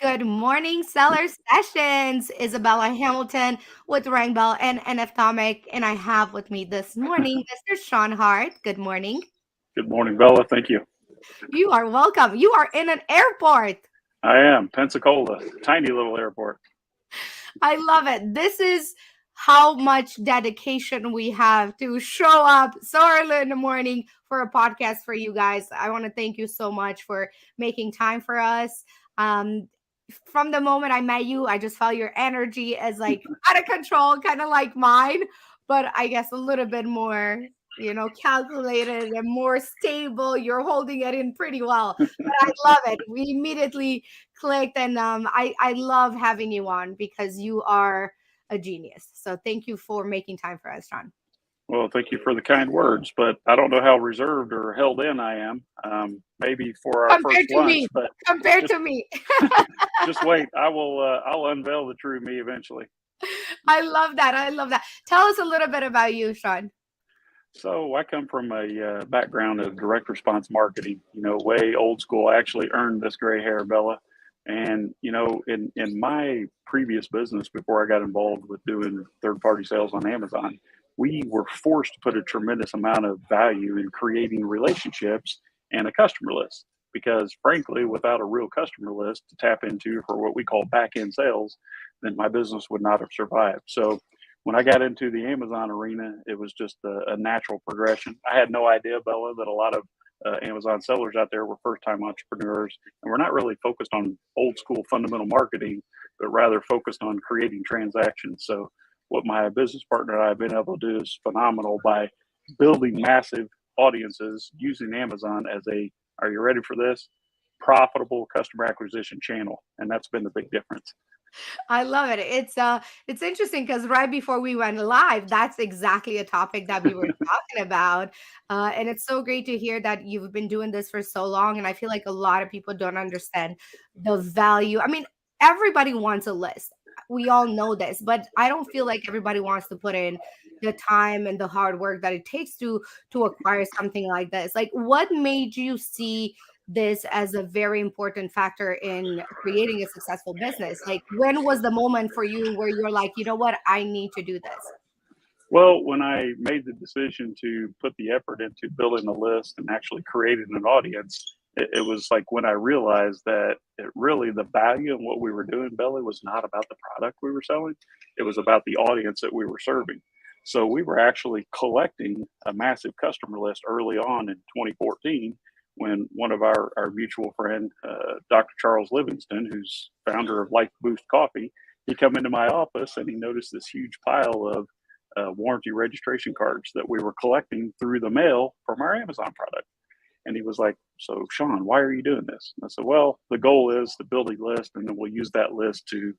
Good morning, Seller Sessions. Isabella Hamilton with Rainbow and NF Tomic, and I have with me this morning Mr. Sean Hart. Good morning. Good morning, Bella. Thank you. You are welcome. You are in an airport. I am Pensacola, tiny little airport. I love it. This is how much dedication we have to show up so early in the morning for a podcast for you guys. I want to thank you so much for making time for us. Um, from the moment I met you, I just felt your energy as like out of control, kind of like mine, but I guess a little bit more, calculated and more stable. You're holding it in pretty well. But I love it. We immediately clicked, and I love having you on because you are a genius. So thank you for making time for us, John. Well, thank you for the kind words, but I don't know how reserved or held in I am. Maybe for our first Compared to lunch, me, but compared just to me. just wait. I will. I'll unveil the true me eventually. I love that. I love that. Tell us a little bit about you, Sean. So I come from a background of direct response marketing. Way old school. I actually earned this gray hair, Bella. And in my previous business, before I got involved with doing third party sales on Amazon, we were forced to put a tremendous amount of value in creating relationships and a customer list. Because frankly, without a real customer list to tap into for what we call back end sales, then my business would not have survived. So when I got into the Amazon arena, it was just a natural progression. I had no idea, Bella, that a lot of Amazon sellers out there were first time entrepreneurs, and we're not really focused on old school fundamental marketing, but rather focused on creating transactions. So, what my business partner and I have been able to do is phenomenal by building massive audiences using Amazon as are you ready for this? Profitable customer acquisition channel. And that's been the big difference. I love it. It's interesting because right before we went live, that's exactly a topic that we were talking about. And it's so great to hear that you've been doing this for so long. And I feel like a lot of people don't understand the value. I mean, everybody wants a list. We all know this, but I don't feel like everybody wants to put in the time and the hard work that it takes to acquire something like this. Like, what made you see this as a very important factor in creating a successful business? Like, when was the moment for you where you're like, you know what, I need to do this? Well, when I made the decision to put the effort into building a list and actually creating an audience, it was like when I realized that the value in what we were doing, Belly, was not about the product we were selling. It was about the audience that we were serving. So we were actually collecting a massive customer list early on in 2014 when one of our mutual friend, Dr. Charles Livingston, who's founder of Life Boost Coffee, he come into my office and he noticed this huge pile of warranty registration cards that we were collecting through the mail from our Amazon product. And he was like, "So, Sean, why are you doing this?" And I said, "Well, the goal is to build a list, and then we'll use that list to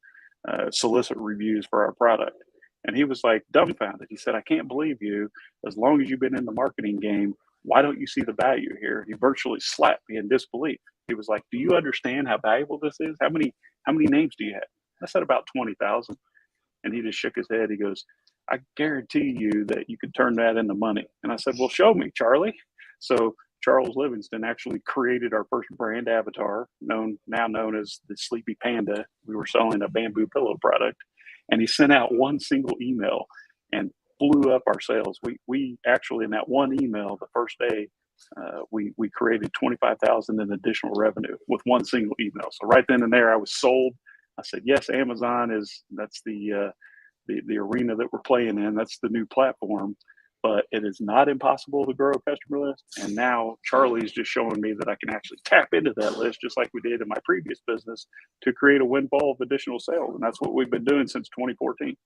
solicit reviews for our product." And he was like dumbfounded. He said, "I can't believe you. As long as you've been in the marketing game, why don't you see the value here?" He virtually slapped me in disbelief. He was like, "Do you understand how valuable this is? How many names do you have?" I said, "About 20,000." And he just shook his head. He goes, "I guarantee you that you could turn that into money." And I said, "Well, show me, Charlie." So Charles Livingston actually created our first brand avatar, now known as the Sleepy Panda. We were selling a bamboo pillow product, and he sent out one single email and blew up our sales. We actually, in that one email, the first day, we created 25,000 in additional revenue with one single email. So right then and there, I was sold. I said, "Yes, Amazon that's the arena that we're playing in. That's the new platform, but it is not impossible to grow a customer list." And now Charlie's just showing me that I can actually tap into that list just like we did in my previous business to create a windfall of additional sales. And that's what we've been doing since 2014.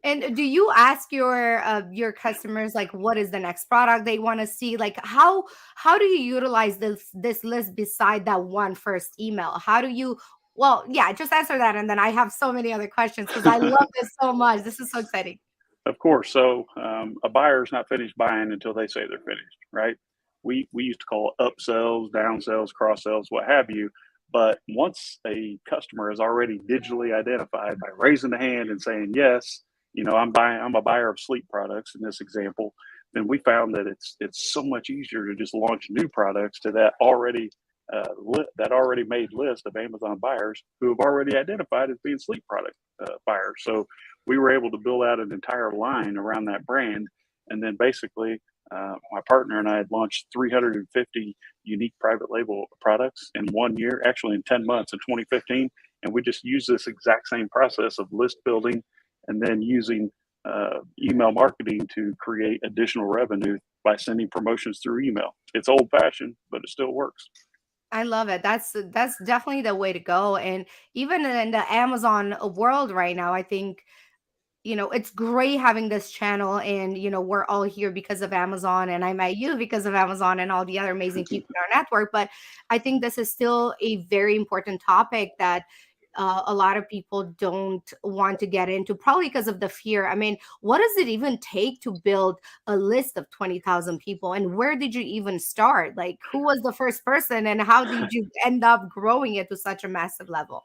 And do you ask your customers like what is the next product they want to see? Like, how do you utilize this list beside that one first email? How do you, well, yeah, just answer that, and then I have so many other questions because I love this so much. This is so exciting. Of course. So a buyer's not finished buying until they say they're finished, right? We used to call upsells, downsells, cross sells, what have you. But once a customer is already digitally identified by raising the hand and saying yes, I'm a buyer of sleep products in this example, then we found that it's so much easier to just launch new products to that already that already made list of Amazon buyers who have already identified as being sleep product buyers. So we were able to build out an entire line around that brand. And then basically, my partner and I had launched 350 unique private label products in 1 year, actually in 10 months in 2015. And we just used this exact same process of list building and then using email marketing to create additional revenue by sending promotions through email. It's old fashioned, but it still works. I love it. That's definitely the way to go. And even in the Amazon world right now, I think it's great having this channel, and we're all here because of Amazon, and I met you because of Amazon and all the other amazing people in our network. But I think this is still a very important topic that a lot of people don't want to get into, probably because of the fear. I mean, what does it even take to build a list of 20,000 people, and where did you even start? Like, who was the first person, and how did you end up growing it to such a massive level?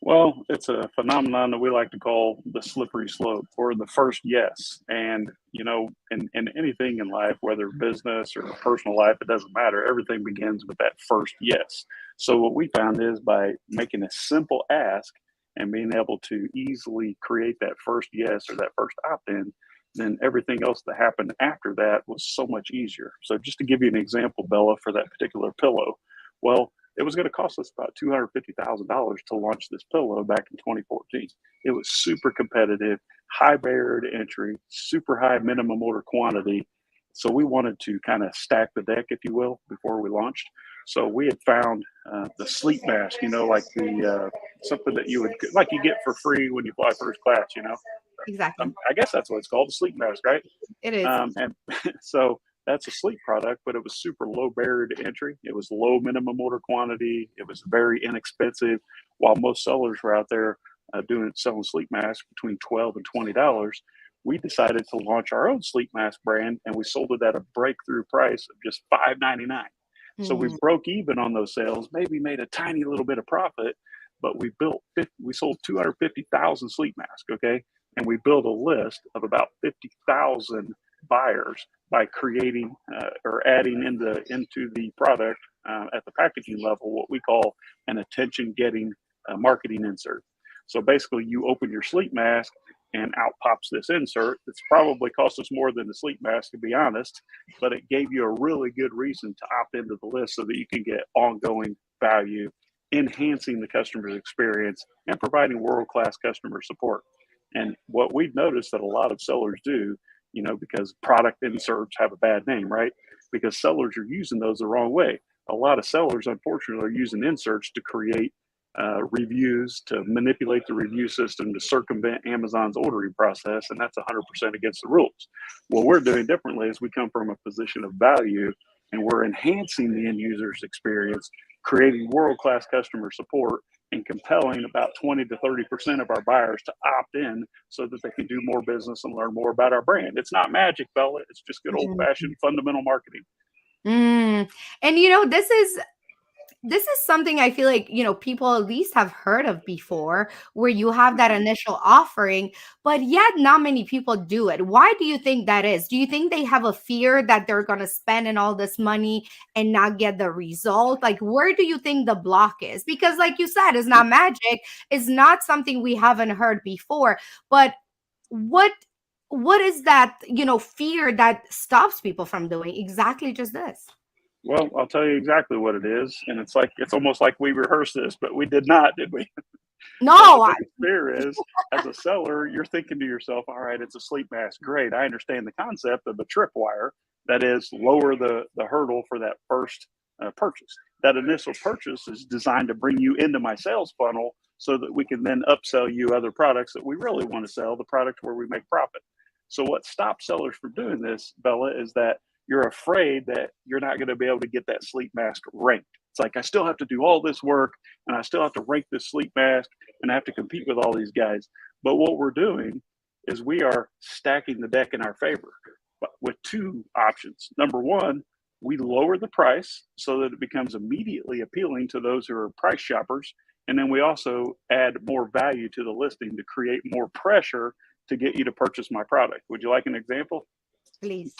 Well, it's a phenomenon that we like to call the slippery slope or the first yes. And, in anything in life, whether business or personal life, it doesn't matter. Everything begins with that first yes. So, what we found is by making a simple ask and being able to easily create that first yes or that first opt in, then everything else that happened after that was so much easier. So, just to give you an example, Bella, for that particular pillow, well, it was going to cost us about $250,000 to launch this pillow back in 2014. It was super competitive, high barrier to entry, super high minimum order quantity. So we wanted to kind of stack the deck, if you will, before we launched. So we had found the sleep mask, like the something that you get for free when you fly first class. Exactly. I guess that's what it's called, the sleep mask, right? It is. And so that's a sleep product, but it was super low barrier to entry. It was low minimum order quantity. It was very inexpensive. While most sellers were out there selling sleep masks between $12 and $20, we decided to launch our own sleep mask brand, and we sold it at a breakthrough price of just $5.99. So we Mhm. broke even on those sales, maybe made a tiny little bit of profit, but we sold 250,000 sleep masks. Okay, and we built a list of about 50,000 buyers by creating or adding into the product at the packaging level what we call an attention getting marketing insert. So basically, you open your sleep mask and out pops this insert. It's probably cost us more than the sleep mask, to be honest, but it gave you a really good reason to opt into the list so that you can get ongoing value, enhancing the customer's experience, and providing world class customer support. And what we've noticed that a lot of sellers do, because product inserts have a bad name, right? Because sellers are using those the wrong way. A lot of sellers, unfortunately, are using inserts to create reviews, to manipulate the review system, to circumvent Amazon's ordering process, and that's 100% against the rules. What we're doing differently is we come from a position of value, and we're enhancing the end user's experience, creating world-class customer support, and compelling about 20 to 30% of our buyers to opt in so that they can do more business and learn more about our brand. It's not magic, Bella. It's just good old fashioned fundamental marketing. Mm. And this is something I feel like, people at least have heard of before, where you have that initial offering, but yet not many people do it. Why do you think that is? Do you think they have a fear that they're going to spend in all this money and not get the result? Like, where do you think the block is? Because like you said, it's not magic. It's not something we haven't heard before, but what what is that, fear that stops people from doing exactly just this? Well, I'll tell you exactly what it is. And it's almost like we rehearsed this, but we did not, did we? So the No, biggest fear is, as a seller, you're thinking to yourself, all right, it's a sleep mask. Great. I understand the concept of the tripwire. That is, lower the hurdle for that first purchase. That initial purchase is designed to bring you into my sales funnel so that we can then upsell you other products that we really want to sell, the product where we make profit. So what stops sellers from doing this, Bella, is that you're afraid that you're not going to be able to get that sleep mask ranked. It's like, I still have to do all this work and I still have to rank this sleep mask and I have to compete with all these guys. But what we're doing is we are stacking the deck in our favor, but with two options. Number one, we lower the price so that it becomes immediately appealing to those who are price shoppers. And then we also add more value to the listing to create more pressure to get you to purchase my product. Would you like an example? please.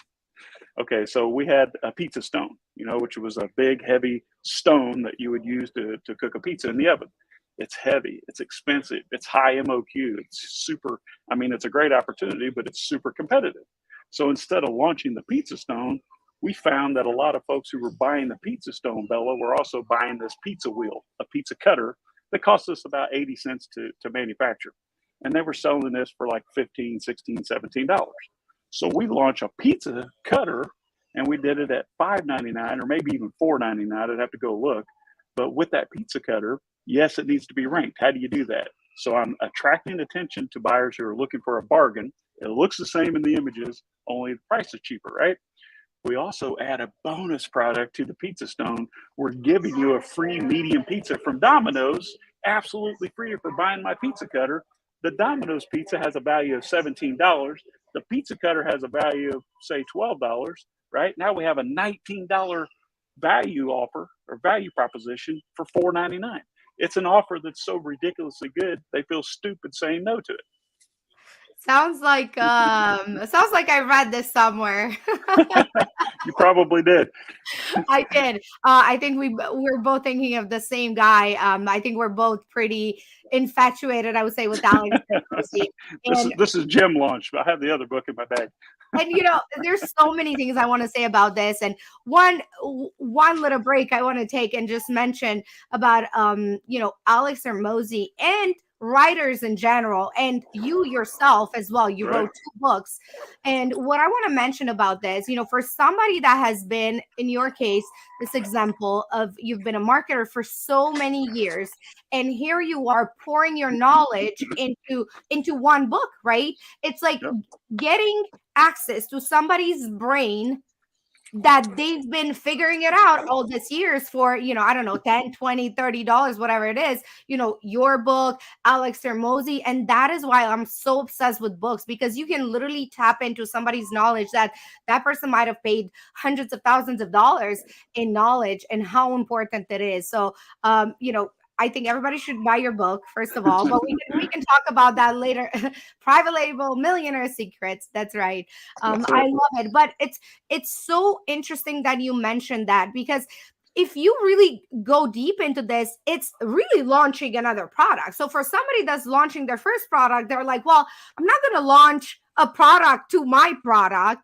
Okay, so we had a pizza stone, which was a big, heavy stone that you would use to cook a pizza in the oven. It's heavy, it's expensive, it's high MOQ, it's super, I mean, it's a great opportunity, but it's super competitive. So instead of launching the pizza stone, we found that a lot of folks who were buying the pizza stone, Bella, were also buying this pizza wheel, a pizza cutter that cost us about 80 cents to manufacture. And they were selling this for like 15, 16, $17. So we launched a pizza cutter, and we did it at $5.99 or maybe even $4.99. I'd have to go look. But with that pizza cutter, yes, it needs to be ranked. How do you do that? So I'm attracting attention to buyers who are looking for a bargain. It looks the same in the images, only the price is cheaper, right? We also add a bonus product to the pizza stone. We're giving you a free medium pizza from Domino's, absolutely free for buying my pizza cutter. The Domino's pizza has a value of $17. The pizza cutter has a value of, say, $12, right? Now we have a $19 value offer or value proposition for $4.99. It's an offer that's so ridiculously good, they feel stupid saying no to it. Sounds like I read this somewhere. You probably did. I did. I think we're both thinking of the same guy. I think we're both pretty infatuated, I would say, with Alex Hormozy. this is And this is Jim launch, but I have the other book in my bag. there's so many things I want to say about this. And one little break I want to take and just mention about Alex Hormozy and writers in general, and you yourself as well. You Right. wrote 2 books. And what I want to mention about this, for somebody that has been, in your case, this example of you've been a marketer for so many years, and here you are pouring your knowledge into one book, right? It's like Yep. getting access to somebody's brain that they've been figuring it out all these years for, I don't know, 10, 20, $30, whatever it is, your book, Alex Hormozy. And that is why I'm so obsessed with books, because you can literally tap into somebody's knowledge that person might have paid hundreds of thousands of dollars in knowledge, and how important it is. So, I think everybody should buy your book, first of all, but we can talk about that later. Private label, millionaire secrets. That's right. That's I it. love it. But it's so interesting that you mentioned that, because if you really go deep into this, it's really launching another product. So for somebody that's launching their first product, they're like, well, I'm not going to launch a product to my product,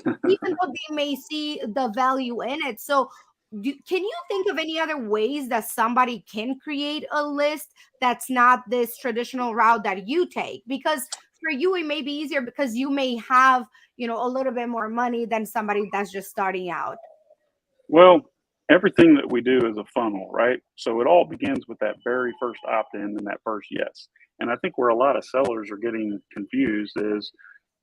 even though they may see the value in it. So can you think of any other ways that somebody can create a list that's not this traditional route that you take? Because for you, it may be easier because you may have, a little bit more money than somebody that's just starting out. Well, everything that we do is a funnel, right? So it all begins with that very first opt in and that first yes. And I think where a lot of sellers are getting confused is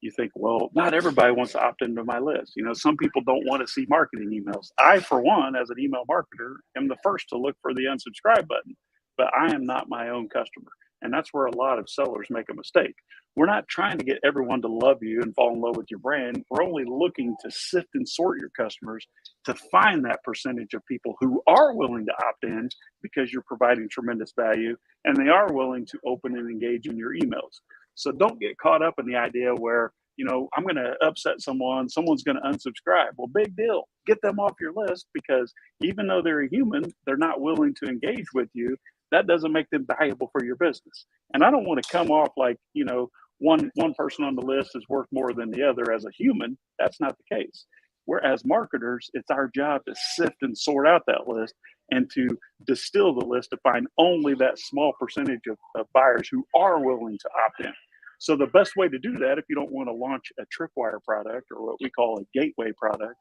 you think, well, not everybody wants to opt into my list. Some people don't want to see marketing emails. I, for one, as an email marketer, am the first to look for the unsubscribe button, but I am not my own customer. And that's where a lot of sellers make a mistake. We're not trying to get everyone to love you and fall in love with your brand. We're only looking to sift and sort your customers to find that percentage of people who are willing to opt in because you're providing tremendous value and they are willing to open and engage in your emails. So don't get caught up in the idea where, I'm going to upset someone's going to unsubscribe. Well, big deal. Get them off your list, because even though they're a human, they're not willing to engage with you. That doesn't make them valuable for your business. And I don't want to come off like, one person on the list is worth more than the other as a human. That's not the case. Whereas marketers, it's our job to sift and sort out that list and to distill the list to find only that small percentage of buyers who are willing to opt in. So the best way to do that, if you don't want to launch a tripwire product or what we call a gateway product,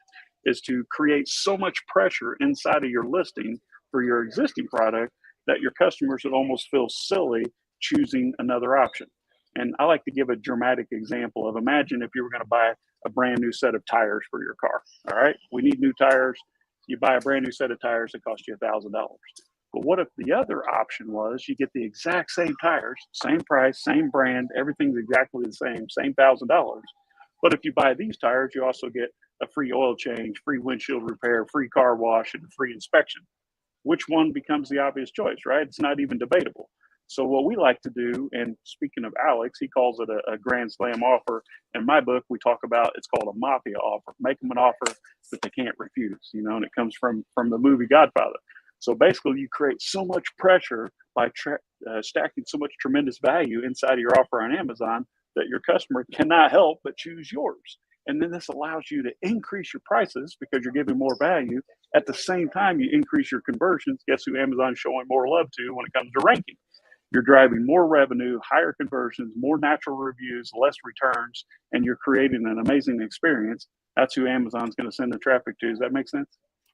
is to create so much pressure inside of your listing for your existing product that your customers would almost feel silly choosing another option. And I like to give a dramatic example of, imagine if you were going to buy a brand new set of tires for your car. All right, we need new tires. You buy a brand new set of tires that cost you $1,000. But what if the other option was you get the exact same tires, same price, same brand, everything's exactly the same $1,000. But if you buy these tires, you also get a free oil change, free windshield repair, free car wash, and free inspection. Which one becomes the obvious choice, right? It's not even debatable. So what we like to do, and speaking of Alex, he calls it a grand slam offer. In my book, we talk about it's called a mafia offer. Make them an offer that they can't refuse, and it comes from the movie Godfather. So basically, you create so much pressure by stacking so much tremendous value inside of your offer on Amazon that your customer cannot help but choose yours. And then this allows you to increase your prices because you're giving more value. At the same time, you increase your conversions. Guess who Amazon's showing more love to when it comes to ranking? You're driving more revenue, higher conversions, more natural reviews, less returns, and you're creating an amazing experience. That's who Amazon's going to send the traffic to. Does that make sense?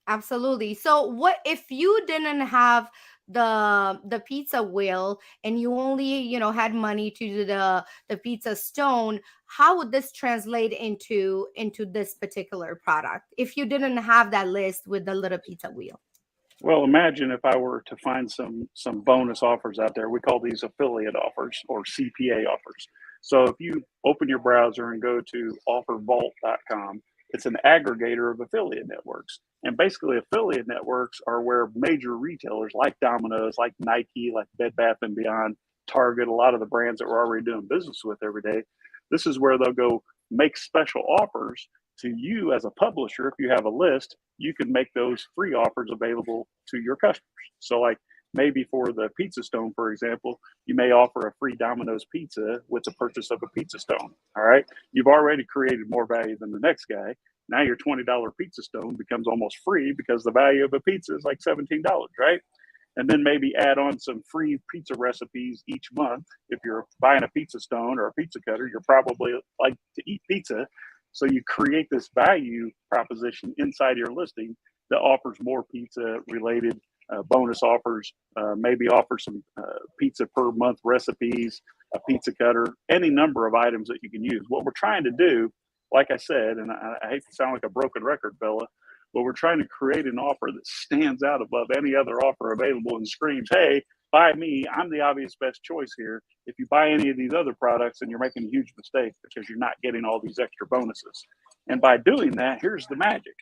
Absolutely. So what if you didn't have the pizza wheel and you only, had money to do the pizza stone, how would this translate into this particular product if you didn't have that list with the little pizza wheel? Well, imagine if I were to find some bonus offers out there. We call these affiliate offers or CPA offers. So if you open your browser and go to offervault.com, it's an aggregator of affiliate networks. And basically, affiliate networks are where major retailers like Domino's, like Nike, like Bed Bath and Beyond, Target, a lot of the brands that we're already doing business with every day. This is where they'll go make special offers to you as a publisher. If you have a list, you can make those free offers available to your customers. So, like maybe for the pizza stone, for example, you may offer a free Domino's pizza with the purchase of a pizza stone. All right. You've already created more value than the next guy. Now your $20 pizza stone becomes almost free because the value of a pizza is like $17, right? And then maybe add on some free pizza recipes each month. If you're buying a pizza stone or a pizza cutter, you're probably like to eat pizza. So you create this value proposition inside your listing that offers more pizza related bonus offers, maybe offer some pizza per month recipes, a pizza cutter, any number of items that you can use. What we're trying to do, like I said, and I hate to sound like a broken record, Bella, but we're trying to create an offer that stands out above any other offer available and screams, hey, buy me. I'm the obvious best choice here. If you buy any of these other products, then you're making a huge mistake because you're not getting all these extra bonuses. And by doing that, here's the magic.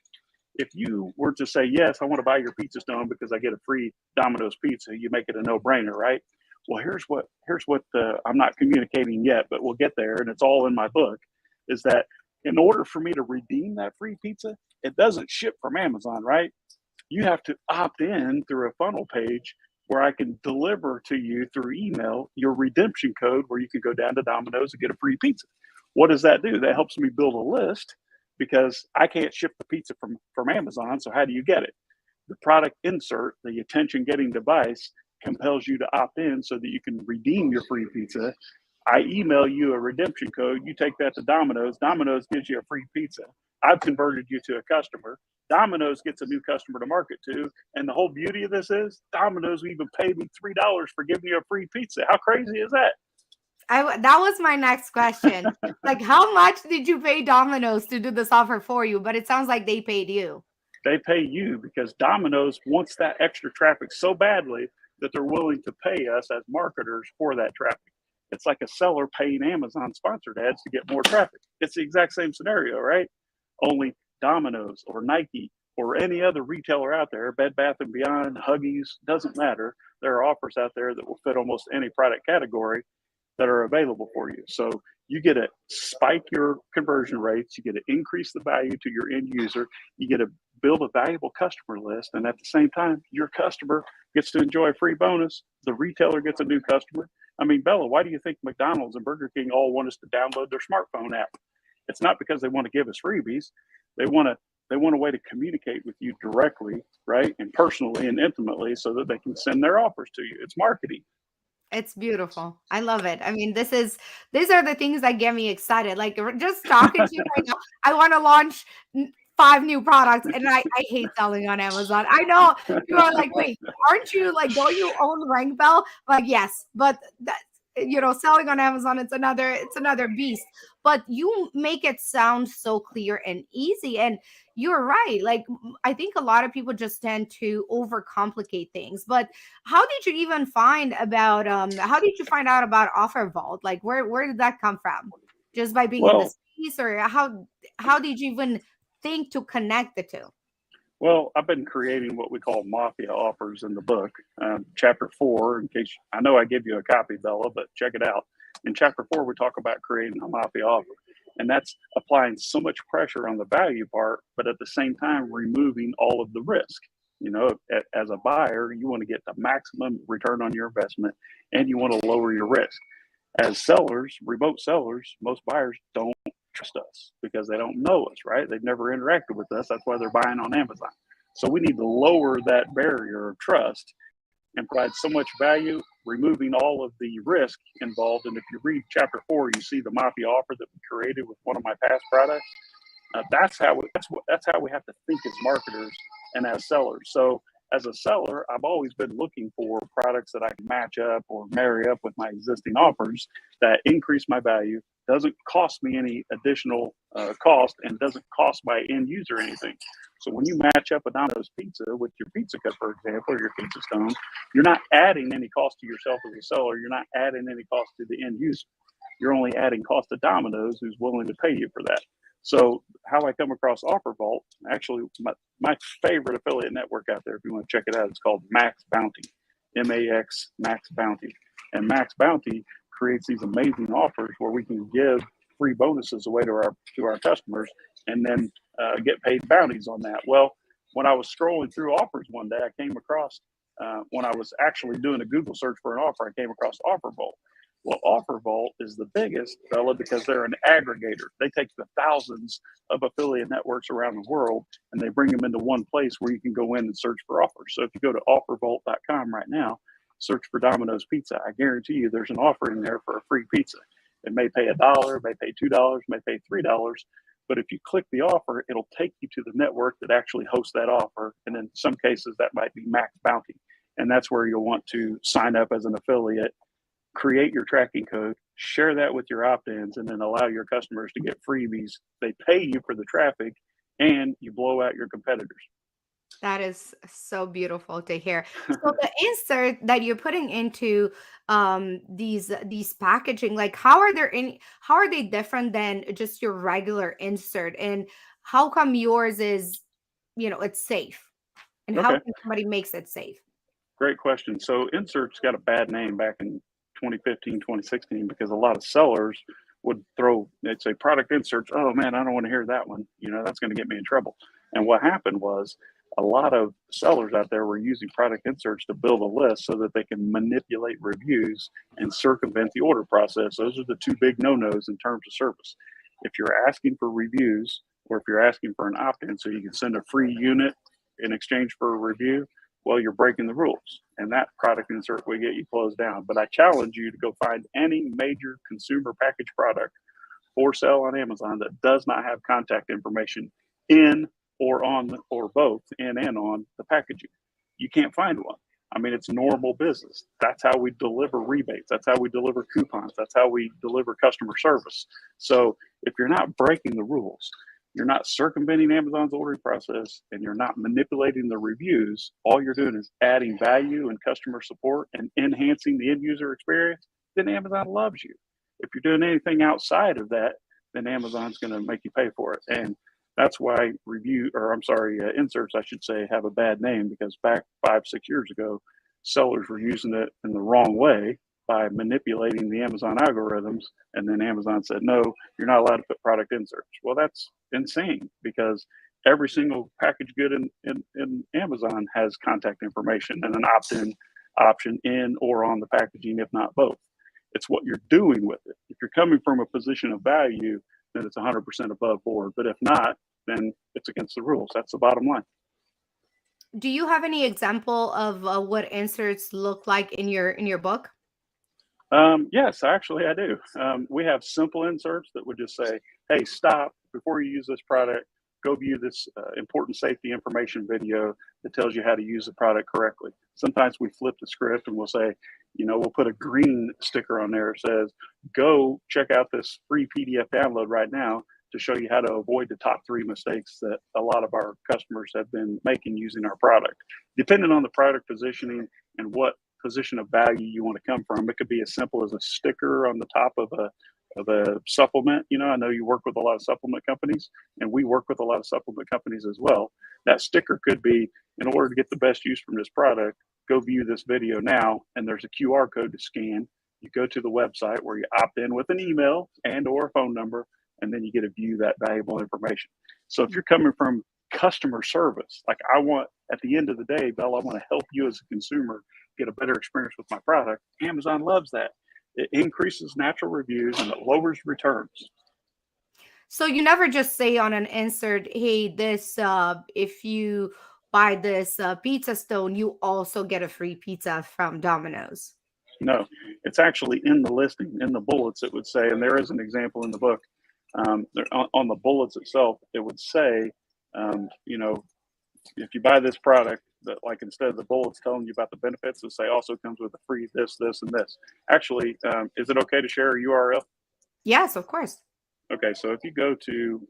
If you were to say, yes, I want to buy your pizza stone because I get a free Domino's pizza, you make it a no-brainer, right? Well, here's what I'm not communicating yet, but we'll get there, and it's all in my book, is that in order for me to redeem that free pizza, it doesn't ship from Amazon, right? You have to opt in through a funnel page where I can deliver to you through email your redemption code where you can go down to Domino's and get a free pizza. What does that do? That helps me build a list because I can't ship the pizza from Amazon. So how do you get it? The product insert, the attention getting device, compels you to opt in so that you can redeem your free pizza. I email you a redemption code. You take that to Domino's. Domino's gives you a free pizza. I've converted you to a customer. Domino's gets a new customer to market to. And the whole beauty of this is Domino's even paid me $3 for giving you a free pizza. How crazy is that? That was my next question. Like, how much did you pay Domino's to do this offer for you? But it sounds like they paid you. They pay you because Domino's wants that extra traffic so badly that they're willing to pay us as marketers for that traffic. It's like a seller paying Amazon sponsored ads to get more traffic. It's the exact same scenario, right? Only Domino's or Nike or any other retailer out there, Bed Bath and Beyond, Huggies, doesn't matter. There are offers out there that will fit almost any product category that are available for you. So you get to spike your conversion rates, you get to increase the value to your end user, you get to build a valuable customer list, and at the same time, your customer gets to enjoy a free bonus. The retailer gets a new customer. I mean, Bella, why do you think McDonald's and Burger King all want us to download their smartphone app? It's not because they want to give us freebies. They want a way to communicate with you directly, right, and personally and intimately, so that they can send their offers to you. It's marketing. It's beautiful. I love it. I mean, these are the things that get me excited. Like just talking to you right now, I want to launch 5 new products, and I hate selling on Amazon. I know you are like, wait, aren't you like, don't you own Rank Bell? Like, yes, but that selling on Amazon, it's another beast. But you make it sound so clear and easy, and you're right. Like I think a lot of people just tend to overcomplicate things. But how did you find out about Offervault? Like where did that come from? Just by being in the Well, space, or how did you even think to connect the two? Well, I've been creating what we call mafia offers in the book. Chapter 4, in case I know I give you a copy, Bella, but check it out. In chapter 4, we talk about creating a mafia offer. And that's applying so much pressure on the value part, but at the same time, removing all of the risk. You know, as a buyer, you want to get the maximum return on your investment and you want to lower your risk. As sellers, remote sellers, most buyers don't trust us because they don't know us, right? They've never interacted with us. That's why they're buying on Amazon. So we need to lower that barrier of trust and provide so much value, removing all of the risk involved. And if you read chapter 4, you see the mafia offer that we created with one of my past products. That's how we have to think as marketers and as sellers. So as a seller, I've always been looking for products that I can match up or marry up with my existing offers that increase my value, doesn't cost me any additional cost, and doesn't cost my end user anything. So when you match up a Domino's pizza with your pizza cup, for example, or your pizza stone, you're not adding any cost to yourself as a seller. You're not adding any cost to the end user. You're only adding cost to Domino's, who's willing to pay you for that. So how I come across Offervault, actually my favorite affiliate network out there, if you want to check it out, it's called Max Bounty, MAX Max Bounty. And Max Bounty creates these amazing offers where we can give free bonuses away to our customers and then get paid bounties on that. Well, when I was scrolling through offers one day, I came across, when I was actually doing a Google search for an offer, I came across Offervault. Well, Offervault is the biggest, fella, because they're an aggregator. They take the thousands of affiliate networks around the world and they bring them into one place where you can go in and search for offers. So if you go to offervault.com right now, search for Domino's Pizza, I guarantee you there's an offer in there for a free pizza. It may pay $1, it may pay $2, may pay $3. But if you click the offer, it'll take you to the network that actually hosts that offer. And in some cases, that might be Max Bounty. And that's where you'll want to sign up as an affiliate, create your tracking code, share that with your opt-ins, and then allow your customers to get freebies. They pay you for the traffic and you blow out your competitors. That is so beautiful to hear. So the insert that you're putting into these packaging, like how are they different than just your regular insert? And how come yours is, it's safe? And how Okay, can somebody makes it safe? great question. So inserts got a bad name back in 2015, 2016, because a lot of sellers would they'd say product inserts. Oh man, I don't want to hear that one. You know, that's going to get me in trouble. And what happened was a lot of sellers out there were using product inserts to build a list so that they can manipulate reviews and circumvent the order process. Those are the two big no-nos in terms of service. If you're asking for reviews or if you're asking for an opt-in so you can send a free unit in exchange for a review, well, you're breaking the rules. And that product insert will get you closed down. But I challenge you to go find any major consumer packaged product for sale on Amazon that does not have contact information in or on or both in and on the packaging. You can't find one. I mean, it's normal business. That's how we deliver rebates. That's how we deliver coupons. That's how we deliver customer service. So if you're not breaking the rules, you're not circumventing Amazon's ordering process, and you're not manipulating the reviews, all you're doing is adding value and customer support and enhancing the end user experience, then Amazon loves you. If you're doing anything outside of that, then Amazon's going to make you pay for it. And that's why inserts, I should say, have a bad name, because back 5-6 years ago, sellers were using it in the wrong way by manipulating the Amazon algorithms. And then Amazon said, no, you're not allowed to put product inserts. Well, that's insane, because every single packaged good in Amazon has contact information and an opt-in option in or on the packaging, if not both. It's what you're doing with it. If you're coming from a position of value, then it's 100% above board. But if not, then it's against the rules. That's the bottom line. Do you have any example of what inserts look like in your book? Yes, actually, I do. We have simple inserts that would just say, hey, stop, before you use this product, go view this important safety information video that tells you how to use the product correctly. Sometimes we flip the script and we'll say, we'll put a green sticker on there that says, go check out this free PDF download right now to show you how to avoid the top 3 mistakes that a lot of our customers have been making using our product. Depending on the product positioning and what position of value you want to come from, it could be as simple as a sticker on the top of a the supplement. I know you work with a lot of supplement companies, and we work with a lot of supplement companies as well. That sticker could be, in order to get the best use from this product, go view this video now, and there's a QR code to scan. You go to the website where you opt in with an email and or a phone number, and then you get to view that valuable information. So if you're coming from customer service, like I want, at the end of the day, Bell, I want to help you as a consumer get a better experience with my product. Amazon loves that. It increases natural reviews and it lowers returns. So you never just say on an insert, hey, this if you buy this pizza stone, you also get a free pizza from Domino's. No, it's actually in the listing, in the bullets, it would say, and there is an example in the book. On the bullets itself, it would say, if you buy this product, that like instead of the bullets telling you about the benefits, it'll say also comes with a free this, this, and this. Actually, is it okay to share a URL? Yes, of course. Okay, so if you go to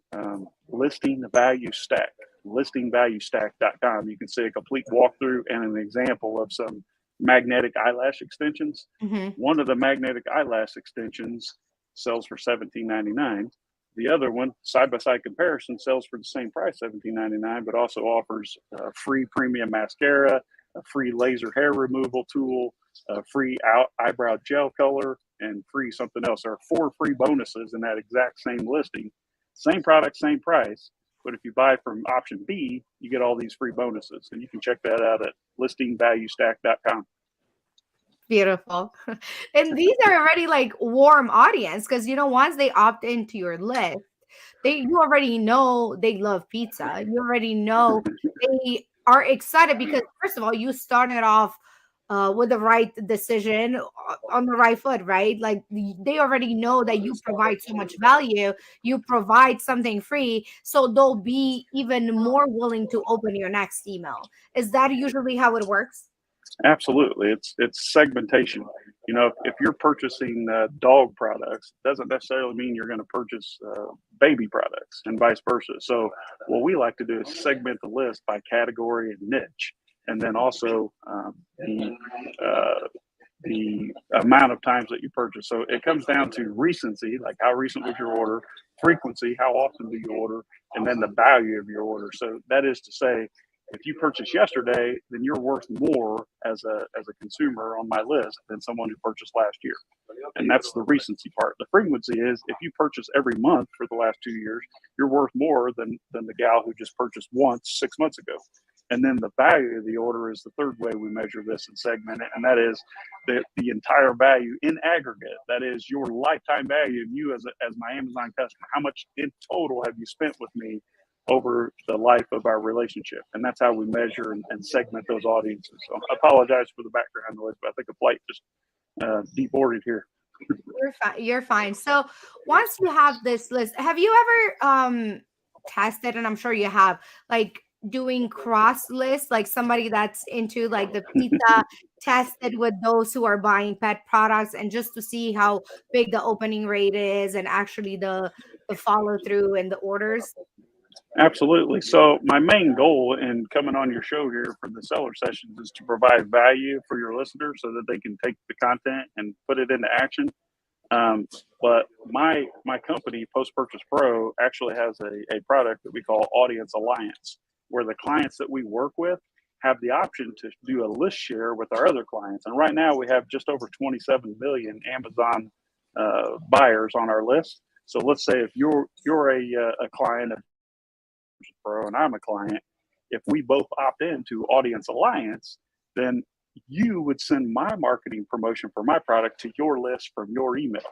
listing value stack, listingvaluestack.com, you can see a complete walkthrough and an example of some magnetic eyelash extensions. Mm-hmm. One of the magnetic eyelash extensions sells for $17.99. The other one, side-by-side comparison, sells for the same price, $17.99, but also offers a free premium mascara, a free laser hair removal tool, a free eyebrow gel color, and free something else. There are 4 free bonuses in that exact same listing. Same product, same price. But if you buy from option B, you get all these free bonuses. And you can check that out at listingvaluestack.com. Beautiful. And these are already like warm audience because once they opt into your list, you already know they love pizza. You already know they are excited because first of all, you started off with the right decision on the right foot, right? Like they already know that you provide so much value, you provide something free, so they'll be even more willing to open your next email. Is that usually how it works? Absolutely. It's segmentation. If you're purchasing dog products, it doesn't necessarily mean you're going to purchase baby products and vice versa. So what we like to do is segment the list by category and niche, and then also the amount of times that you purchase. So it comes down to recency, like how recent was your order, frequency, how often do you order, and then the value of your order. So that is to say, if you purchased yesterday, then you're worth more as a consumer on my list than someone who purchased last year. And that's the recency part. The frequency is if you purchase every month for the last 2 years, you're worth more than the gal who just purchased once 6 months ago. And then the value of the order is the third way we measure this and segment it, and that is the entire value in aggregate. That is your lifetime value of you as my Amazon customer. How much in total have you spent with me over the life of our relationship? And that's how we measure and segment those audiences. So I apologize for the background noise, but I think a flight just deboarded here. You're fine. You're fine. So once you have this list, have you ever tested, and I'm sure you have, like doing cross lists, like somebody that's into like the pizza tested with those who are buying pet products and just to see how big the opening rate is and actually the follow through and the orders? Absolutely. So my main goal in coming on your show here for the seller sessions is to provide value for your listeners so that they can take the content and put it into action. But my company, Post Purchase Pro, actually has a product that we call Audience Alliance, where the clients that we work with have the option to do a list share with our other clients. And right now we have just over 27 million Amazon buyers on our list. So let's say if you're a client of Pro and I'm a client, if we both opt into Audience Alliance, then you would send my marketing promotion for my product to your list from your email.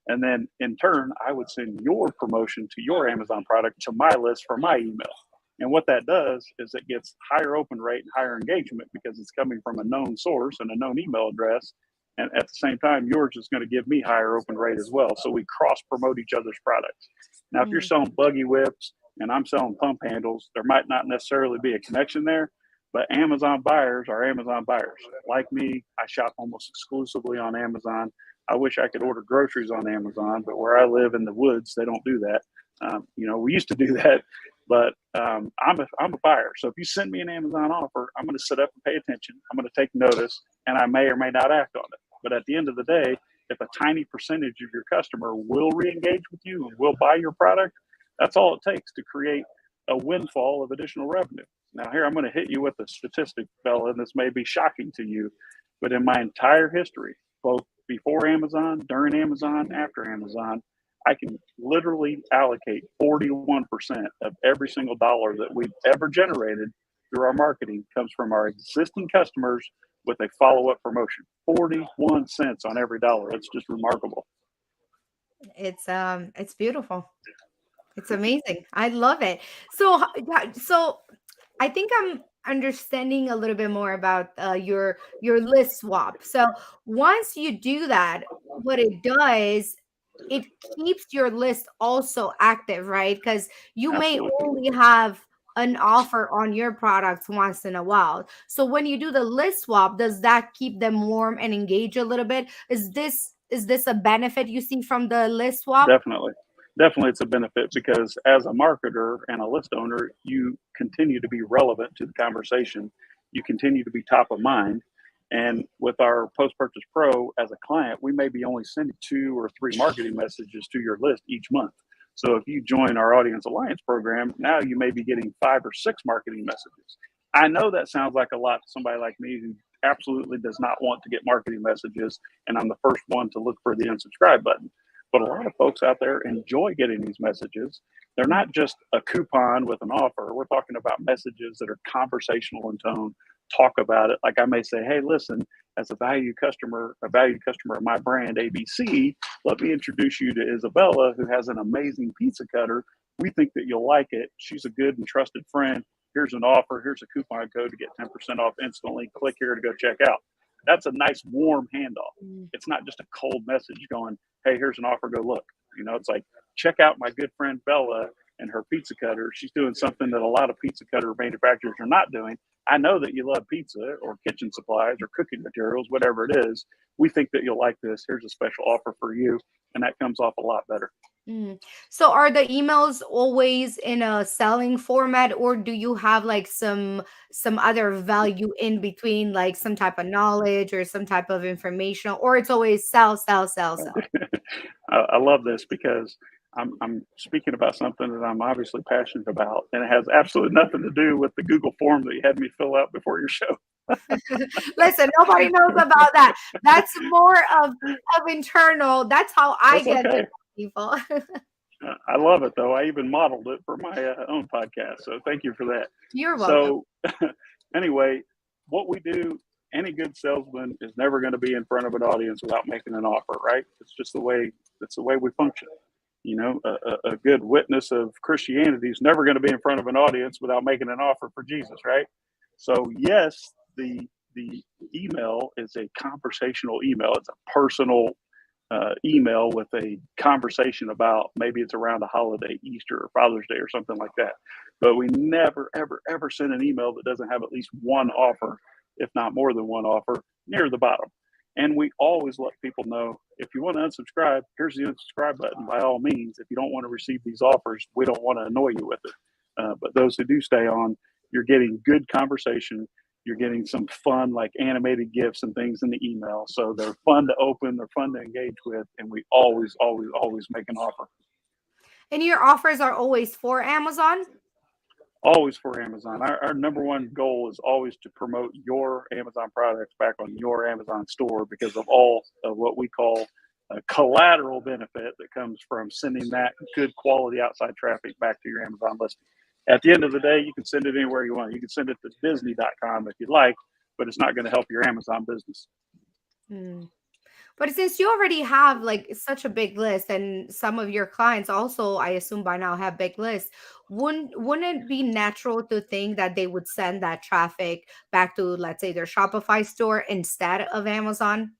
And then in turn, I would send your promotion to your Amazon product to my list for my email. And what that does is it gets higher open rate and higher engagement because it's coming from a known source and a known email address. And at the same time, yours is going to give me higher open rate as well. So we cross promote each other's products. Now, if you're selling buggy whips and I'm selling pump handles, there might not necessarily be a connection there, but Amazon buyers are Amazon buyers. Like me, I shop almost exclusively on Amazon. I wish I could order groceries on Amazon, but where I live in the woods, they don't do that. We used to do that, but I'm a buyer. So if you send me an Amazon offer, I'm going to sit up and pay attention. I'm going to take notice, and I may or may not act on it. But at the end of the day, if a tiny percentage of your customer will re-engage with you and will buy your product, that's all it takes to create a windfall of additional revenue. Now, here I'm going to hit you with a statistic, Bella, and this may be shocking to you, but in my entire history, both before Amazon, during Amazon, after Amazon, I can literally allocate 41% of every single dollar that we've ever generated through our marketing comes from our existing customers with a follow-up promotion. 41 cents on every dollar. It's just remarkable. It's beautiful. It's amazing. I love it. So so I think I'm understanding a little bit more about your list swap. So once you do that, what it does, it keeps your list also active, right? Because you may Absolutely. only have an offer on your products once in a while. So when you do the list swap, does that keep them warm and engage a little bit? Is this a benefit you see from the list swap? Definitely. Definitely, it's a benefit because as a marketer and a list owner, you continue to be relevant to the conversation. You continue to be top of mind. And with our post purchase pro, as a client, we may be only sending 2 or 3 marketing messages to your list each month. So if you join our Audience Alliance program, now you may be getting 5 or 6 marketing messages. I know that sounds like a lot to somebody like me who absolutely does not want to get marketing messages, and I'm the first one to look for the unsubscribe button. But a lot of folks out there enjoy getting these messages. They're not just a coupon with an offer. We're talking about messages that are conversational in tone, talk about it. Like I may say, hey, listen, as a valued customer of my brand ABC, let me introduce you to Isabella, who has an amazing pizza cutter. We think that you'll like it. She's a good and trusted friend. Here's an offer. Here's a coupon code to get 10% off instantly. Click here to go check out. That's a nice warm handoff. Mm. It's not just a cold message going, hey, here's an offer, go look. It's like, check out my good friend Bella and her pizza cutter. She's doing something that a lot of pizza cutter manufacturers are not doing. I know that you love pizza or kitchen supplies or cooking materials, whatever it is. We think that you'll like this. Here's a special offer for you. And that comes off a lot better. Mm. So are the emails always in a selling format, or do you have like some other value in between, like some type of knowledge or some type of information, or it's always sell, sell, sell, sell? I love this because I'm speaking about something that I'm obviously passionate about, and it has absolutely nothing to do with the Google form that you had me fill out before your show. Listen, nobody knows about that. That's more of internal. That's how I That's get to okay. people. I love it, though. I even modeled it for my own podcast. So thank you for that. You're welcome. So, anyway, what we do, any good salesman is never going to be in front of an audience without making an offer, right? It's the way we function. A good witness of Christianity is never going to be in front of an audience without making an offer for Jesus, right? So, yes, the email is a conversational email. It's a personal email with a conversation about, maybe it's around a holiday, Easter or Father's Day or something like that. But we never, ever, ever send an email that doesn't have at least one offer, if not more than one offer, near the bottom. And we always let people know, if you want to unsubscribe, here's the unsubscribe button by all means. If you don't want to receive these offers, we don't want to annoy you with it. But those who do stay on, you're getting good conversation. You're getting some fun, like animated GIFs and things in the email. So they're fun to open, they're fun to engage with, and we always, always, always make an offer. And your offers are always for Amazon? Always for Amazon. Our number one goal is always to promote your Amazon products back on your Amazon store because of all of what we call a collateral benefit that comes from sending that good quality outside traffic back to your Amazon listing. At the end of the day, you can send it anywhere you want. You can send it to Disney.com if you like, but it's not going to help your Amazon business. Hmm. But since you already have like such a big list, and some of your clients also, I assume by now, have big lists, wouldn't it be natural to think that they would send that traffic back to, let's say, their Shopify store instead of Amazon?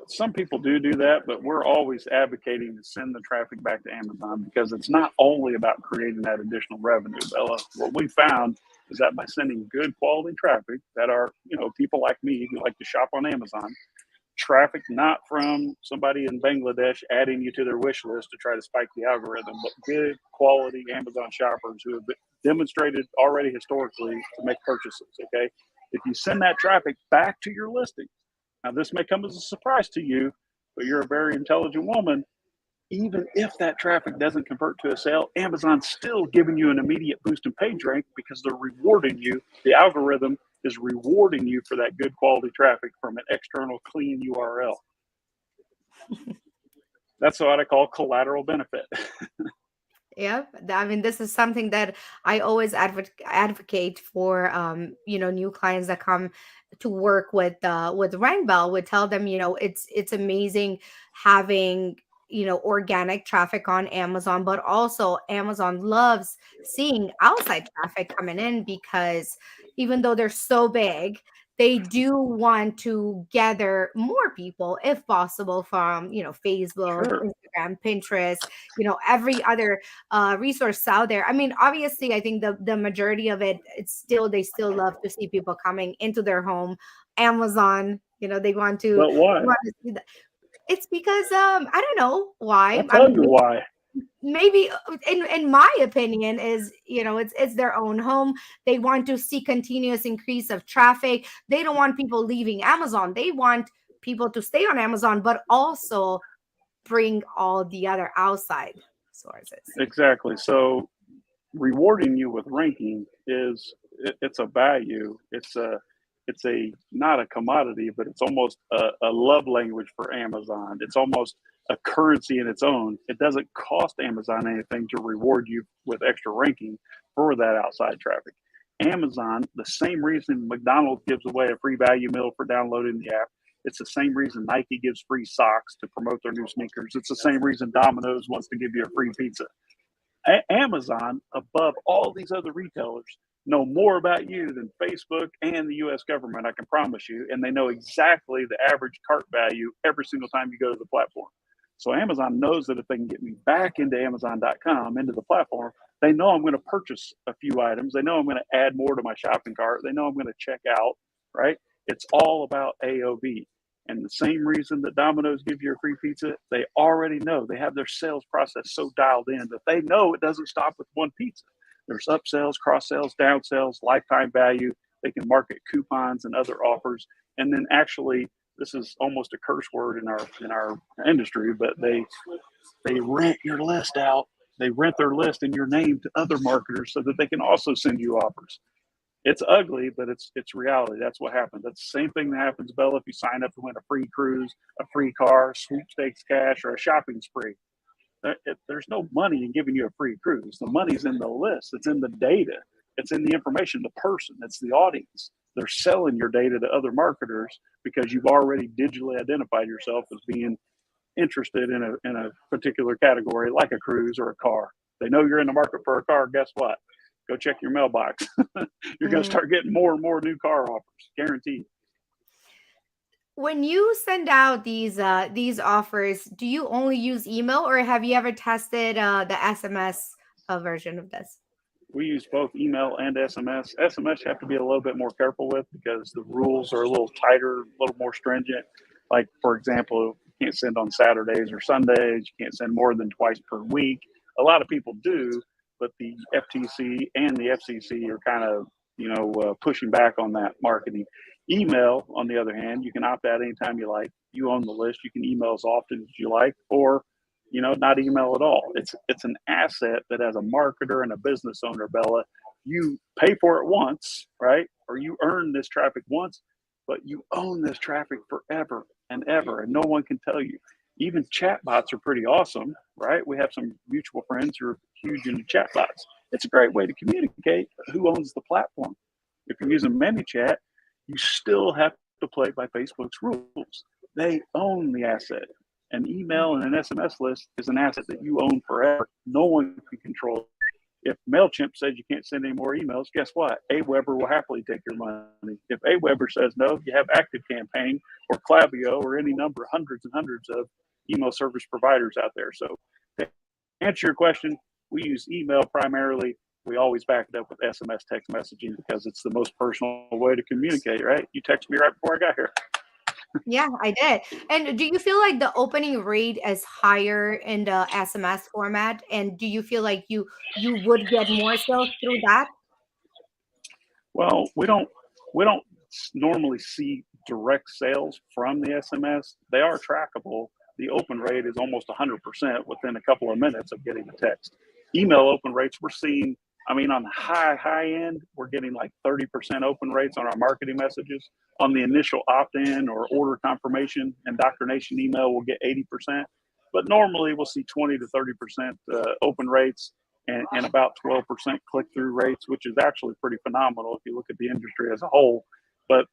Some people do that, but we're always advocating to send the traffic back to Amazon because it's not only about creating that additional revenue, Bella. What we found is that by sending good quality traffic that are, people like me who like to shop on Amazon, traffic not from somebody in Bangladesh adding you to their wish list to try to spike the algorithm, but good quality Amazon shoppers who have demonstrated already historically to make purchases. Okay. If you send that traffic back to your listing, Now, this may come as a surprise to you, but you're a very intelligent woman. Even if that traffic doesn't convert to a sale, Amazon's still giving you an immediate boost in page rank because they're rewarding you. The algorithm is rewarding you for that good quality traffic from an external clean URL. That's what I call collateral benefit. Yeah, I mean, this is something that I always advocate for. New clients that come to work with RankBell. Would tell them, it's amazing having organic traffic on Amazon, but also Amazon loves seeing outside traffic coming in because even though they're so big, they do want to gather more people if possible from Facebook, Sure. Instagram, Pinterest, every other resource out there. I mean, obviously, I think the majority of it, they still love to see people coming into their home. Amazon, But they why? want to see that. It's because I don't know I'll why. I tell mean, you why. maybe in my opinion is it's their own home. They want to see continuous increase of traffic. They don't want people leaving Amazon. They want people to stay on Amazon, but also bring all the other outside sources. Exactly. So rewarding you with ranking it's a value. It's a not a commodity, but it's almost a love language for Amazon. It's almost a currency in its own. It doesn't cost Amazon anything to reward you with extra ranking for that outside traffic. Amazon, the same reason McDonald's gives away a free value meal for downloading the app, it's the same reason Nike gives free socks to promote their new sneakers. It's the same reason Domino's wants to give you a free pizza. Amazon, above all these other retailers, know more about you than Facebook and the US government, I can promise you. And they know exactly the average cart value every single time you go to the platform. So Amazon knows that if they can get me back into Amazon.com, into the platform, they know I'm going to purchase a few items. They know I'm going to add more to my shopping cart. They know I'm going to check out, right? It's all about AOV. And the same reason that Domino's give you a free pizza, they already know. They have their sales process so dialed in that they know it doesn't stop with one pizza. There's upsells, cross sales, down sales, lifetime value. They can market coupons and other offers. And then actually, this is almost a curse word in our industry, but they rent your list out. They rent their list in your name to other marketers so that they can also send you offers. It's ugly, but it's reality. That's what happens. That's the same thing that happens, Bella, if you sign up to win a free cruise, a free car, sweepstakes cash, or a shopping spree. There's no money in giving you a free cruise. The money's in the list. It's in the data. It's in the information, the person. It's the audience. They're selling your data to other marketers because you've already digitally identified yourself as being interested in a particular category, like a cruise or a car. They know you're in the market for a car. Guess what? Go check your mailbox. You're going to Mm. start getting more and more new car offers, guaranteed. When you send out these offers, do you only use email, or have you ever tested the SMS version of this? We use both email and SMS. SMS you have to be a little bit more careful with because the rules are a little tighter, a little more stringent. Like, for example, you can't send on Saturdays or Sundays. You can't send more than twice per week. A lot of people do, but the FTC and the FCC are kind of, pushing back on that marketing. Email, on the other hand, you can opt out anytime you like. You own the list. You can email as often as you like, or not email at all. It's an asset that as a marketer and a business owner, Bella, you pay for it once, right? Or you earn this traffic once, but you own this traffic forever and ever, and no one can tell you. Even chatbots are pretty awesome, right? We have some mutual friends who are huge into chatbots. It's a great way to communicate, but who owns the platform? If you're using ManyChat, you still have to play by Facebook's rules. They own the asset. An email and an SMS list is an asset that you own forever. No one can control it. If MailChimp says you can't send any more emails, guess what? Aweber will happily take your money. If Aweber says no, you have ActiveCampaign or Klaviyo or any number, hundreds and hundreds of email service providers out there. So to answer your question, we use email primarily. We always back it up with SMS text messaging because it's the most personal way to communicate, right? You texted me right before I got here. Yeah, I did. And do you feel like the opening rate is higher in the SMS format? And do you feel like you would get more sales through that? Well, we don't normally see direct sales from the SMS, they are trackable. The open rate is almost 100% within a couple of minutes of getting a text. Email open rates, we're seeing, I mean, on the high end, we're getting like 30% open rates on our marketing messages. On the initial opt-in or order confirmation indoctrination email, we'll get 80%. But normally we'll see 20 to 30% open rates and about 12% click-through rates, which is actually pretty phenomenal if you look at the industry as a whole. But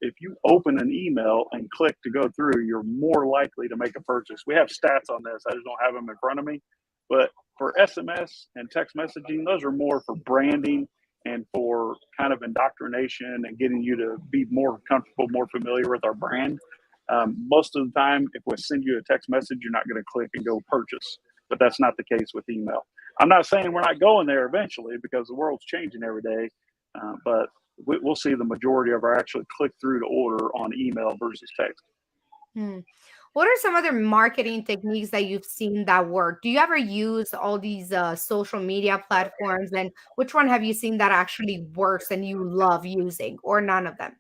if you open an email and click to go through, you're more likely to make a purchase. We have stats on this. I just don't have them in front of me. But for SMS and text messaging, those are more for branding and for kind of indoctrination and getting you to be more comfortable, more familiar with our brand. Most of the time, if we send you a text message, you're not going to click and go purchase. But that's not the case with email. I'm not saying we're not going there eventually because the world's changing every day, but we'll see the majority of our actually click through to order on email versus text. What are some other marketing techniques that you've seen that work? Do you ever use all these social media platforms? And which one have you seen that actually works and you love using, or none of them?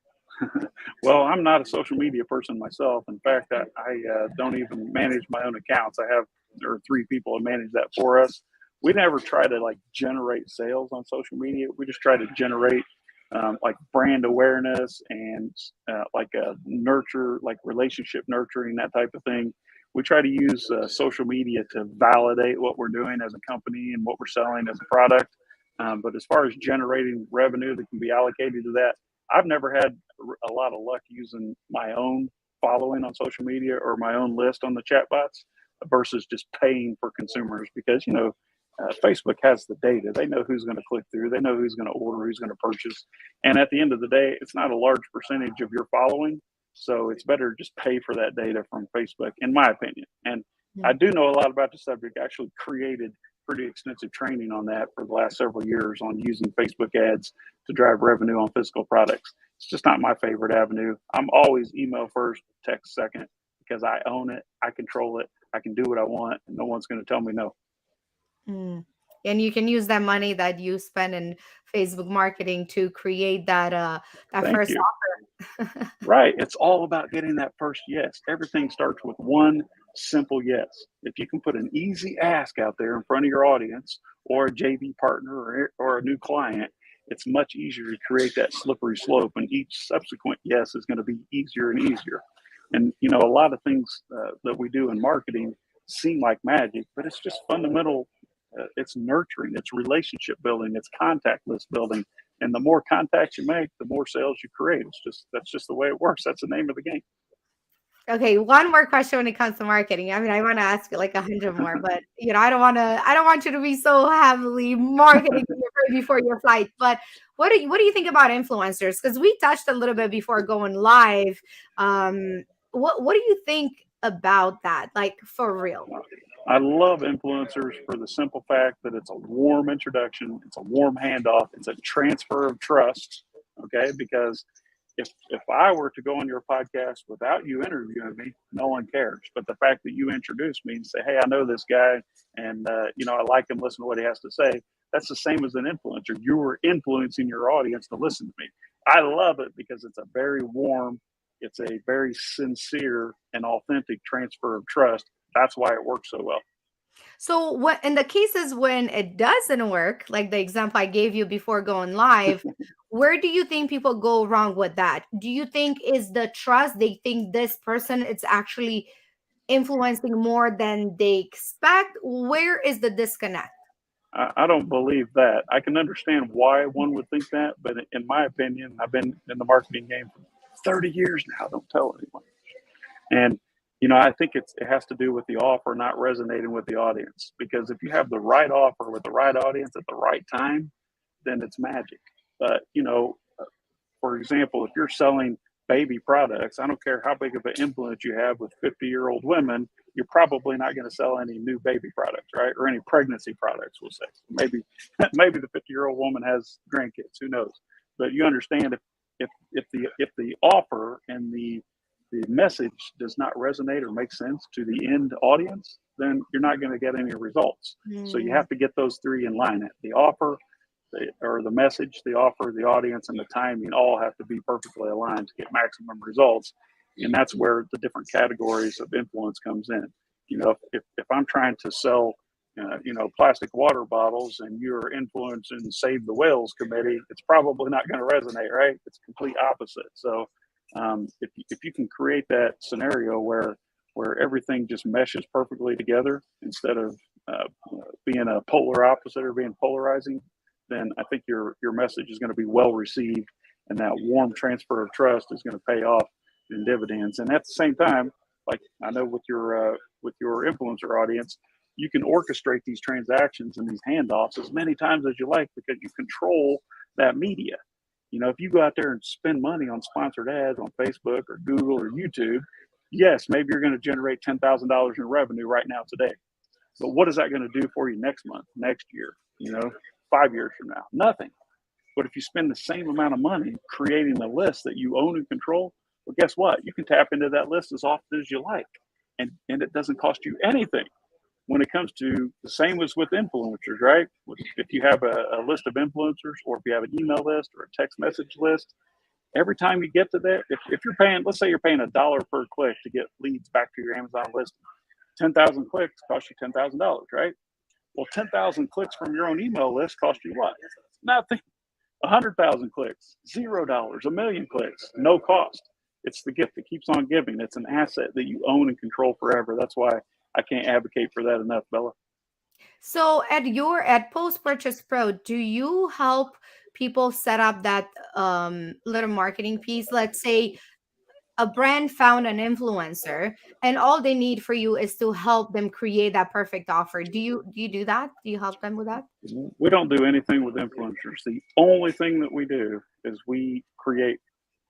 Well, I'm not a social media person myself. In fact, I don't even manage my own accounts. There are 3 people who manage that for us. We never try to like generate sales on social media. We just try to generate like brand awareness and like a nurture, like relationship nurturing, that type of thing. We try to use social media to validate what we're doing as a company and what we're selling as a product. But as far as generating revenue that can be allocated to that, I've never had a lot of luck using my own following on social media or my own list on the chatbots versus just paying for consumers because, Facebook has the data. They know who's going to click through. They know who's going to order, who's going to purchase. And at the end of the day, it's not a large percentage of your following. So it's better to just pay for that data from Facebook, in my opinion. And I do know a lot about the subject. I actually created pretty extensive training on that for the last several years on using Facebook ads to drive revenue on physical products. It's just not my favorite avenue. I'm always email first, text second, because I own it. I control it. I can do what I want, and no one's going to tell me no. And you can use that money that you spend in Facebook marketing to create that Thank first you. offer. Right. It's all about getting that first yes. Everything starts with one simple yes. If you can put an easy ask out there in front of your audience or a JV partner or a new client, it's much easier to create that slippery slope. And each subsequent yes is going to be easier and easier. And, a lot of things that we do in marketing seem like magic, but it's just fundamental. It's nurturing, it's relationship building, it's contact list building. And the more contacts you make, the more sales you create. That's just the way it works. That's the name of the game. Okay, one more question when it comes to marketing. I mean, I want to ask you like 100 more, but I don't want you to be so heavily marketing before your flight. But what do you think about influencers? Because we touched a little bit before going live. What do you think about that? Like for real? I love influencers for the simple fact that it's a warm introduction, it's a warm handoff, it's a transfer of trust. Okay, because if I were to go on your podcast without you interviewing me, no one cares. But the fact that you introduce me and say, "Hey, I know this guy, and I like him. Listen to what he has to say." That's the same as an influencer. You are influencing your audience to listen to me. I love it because it's a very warm, it's a very sincere and authentic transfer of trust. That's why it works so well. So what in the cases when it doesn't work, like the example I gave you before going live, where do you think people go wrong with that? Do you think is the trust? They think this person is actually influencing more than they expect? Where is the disconnect? I don't believe that. I can understand why one would think that, but in my opinion, I've been in the marketing game for 30 years now. Don't tell anyone. And I think it has to do with the offer not resonating with the audience. Because if you have the right offer with the right audience at the right time, then it's magic. But for example, if you're selling baby products, I don't care how big of an influence you have with 50-year-old women, you're probably not going to sell any new baby products, right? Or any pregnancy products, we'll say. Maybe the 50-year-old woman has grandkids, who knows? But you understand if the offer and the message does not resonate or make sense to the end audience, then you're not going to get any results. So you have to get those 3 in line: the offer, or the message, the offer, the audience, and the timing all have to be perfectly aligned to get maximum results. And that's where the different categories of influence comes in. If I'm trying to sell, plastic water bottles and you're influencing Save the Whales committee, it's probably not going to resonate, right? It's complete opposite. So if you can create that scenario where everything just meshes perfectly together instead of being a polar opposite or being polarizing, then I think your message is going to be well received, and that warm transfer of trust is going to pay off in dividends. And at the same time, like I know with your influencer audience, you can orchestrate these transactions and these handoffs as many times as you like because you control that media. If you go out there and spend money on sponsored ads on Facebook or Google or YouTube, yes, maybe you're going to generate $10,000 in revenue right now today. But what is that going to do for you next month, next year, 5 years from now? Nothing. But if you spend the same amount of money creating the list that you own and control, well, guess what? You can tap into that list as often as you like, and it doesn't cost you anything. When it comes to the same as with influencers, right? If you have a list of influencers, or if you have an email list or a text message list, every time you get to that, if you're paying, let's say you're paying $1 per click to get leads back to your Amazon listing, 10,000 clicks cost you $10,000, right? Well, 10,000 clicks from your own email list cost you what? Nothing. 100,000 clicks, $0. A million clicks, no cost. It's the gift that keeps on giving. It's an asset that you own and control forever. That's why I can't advocate for that enough, Bella. So at Post Purchase Pro, do you help people set up that little marketing piece? Let's say a brand found an influencer and all they need for you is to help them create that perfect offer. Do you do that? Do you help them with that? We don't do anything with influencers. The only thing that we do is we create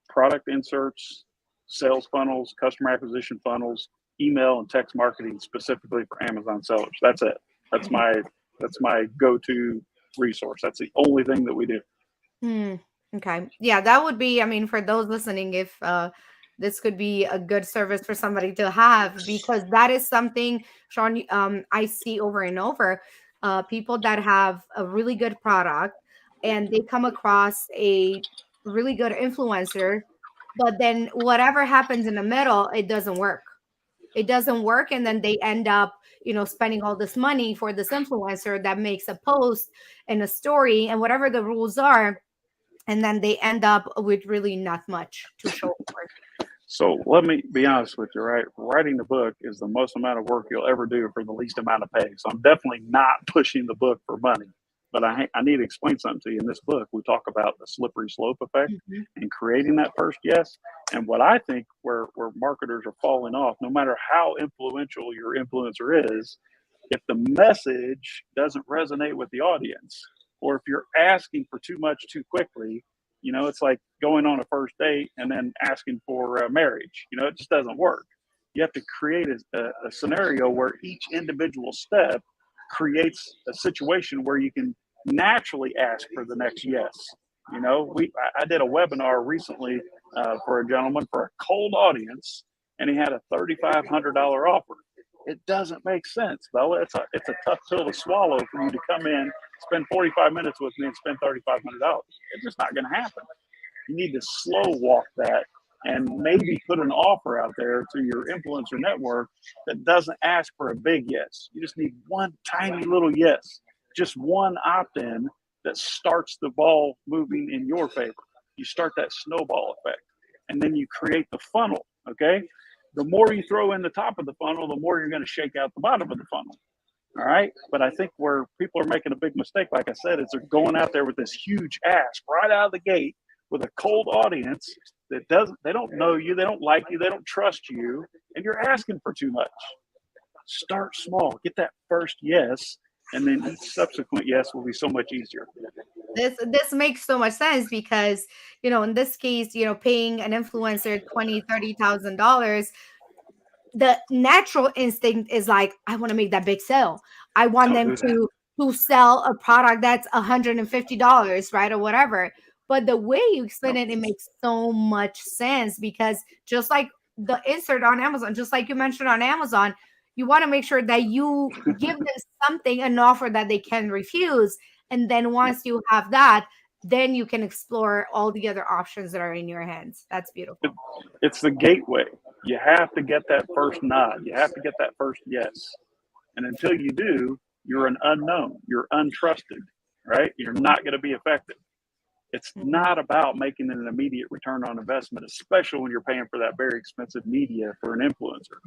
product inserts, sales funnels, customer acquisition funnels, email and text marketing specifically for Amazon sellers. That's it. That's my go-to resource. That's the only thing that we do. Okay. Yeah, that would be, I mean, for those listening, if this could be a good service for somebody to have, because that is something, Sean, I see over and over, people that have a really good product and they come across a really good influencer, but then whatever happens in the middle, it doesn't work. It doesn't work, and then they end up, spending all this money for this influencer that makes a post and a story and whatever the rules are, and then they end up with really not much to show for. So let me be honest with you, right? Writing the book is the most amount of work you'll ever do for the least amount of pay. So I'm definitely not pushing the book for money. But I need to explain something to you. In this book, we talk about the slippery slope effect and creating that first yes. And what I think where marketers are falling off, no matter how influential your influencer is, if the message doesn't resonate with the audience, or if you're asking for too much too quickly, it's like going on a first date and then asking for marriage. It just doesn't work. You have to create a scenario where each individual step creates a situation where you can naturally ask for the next yes. I did a webinar recently for a gentleman for a cold audience, and he had a $3,500 offer. It doesn't make sense, Bella. It's a tough pill to swallow for you to come in, spend 45 minutes with me, and spend $3,500. It's just not going to happen. You need to slow walk that and maybe put an offer out there to your influencer network that doesn't ask for a big yes. You just need one tiny little yes, just one opt-in that starts the ball moving in your favor. You start that snowball effect, and then you create the funnel, okay? The more you throw in the top of the funnel, the more you're going to shake out the bottom of the funnel. All right. But I think where people are making a big mistake, like I said, is they're going out there with this huge ask right out of the gate with a cold audience they don't know you, they don't like you, they don't trust you, and you're asking for too much. Start small, get that first yes, and then each subsequent yes will be so much easier. This makes so much sense because, in this case, paying an influencer 20, $30,000, the natural instinct is like, I want to make that big sale. I want Don't them do that. to sell a product that's $150, right? Or whatever. But the way you explain it makes so much sense because just like the insert on Amazon, just like you mentioned on Amazon, you want to make sure that you give them something, an offer that they can refuse. And then once you have that, then you can explore all the other options that are in your hands. That's It, beautiful. it's the gateway. You have to get that first nod. You have to get that first yes. And until you do, you're an unknown. You're untrusted, right? You're not going to be effective. It's Mhm. not about making an immediate return on investment, especially when you're paying for that very expensive media for an influencer.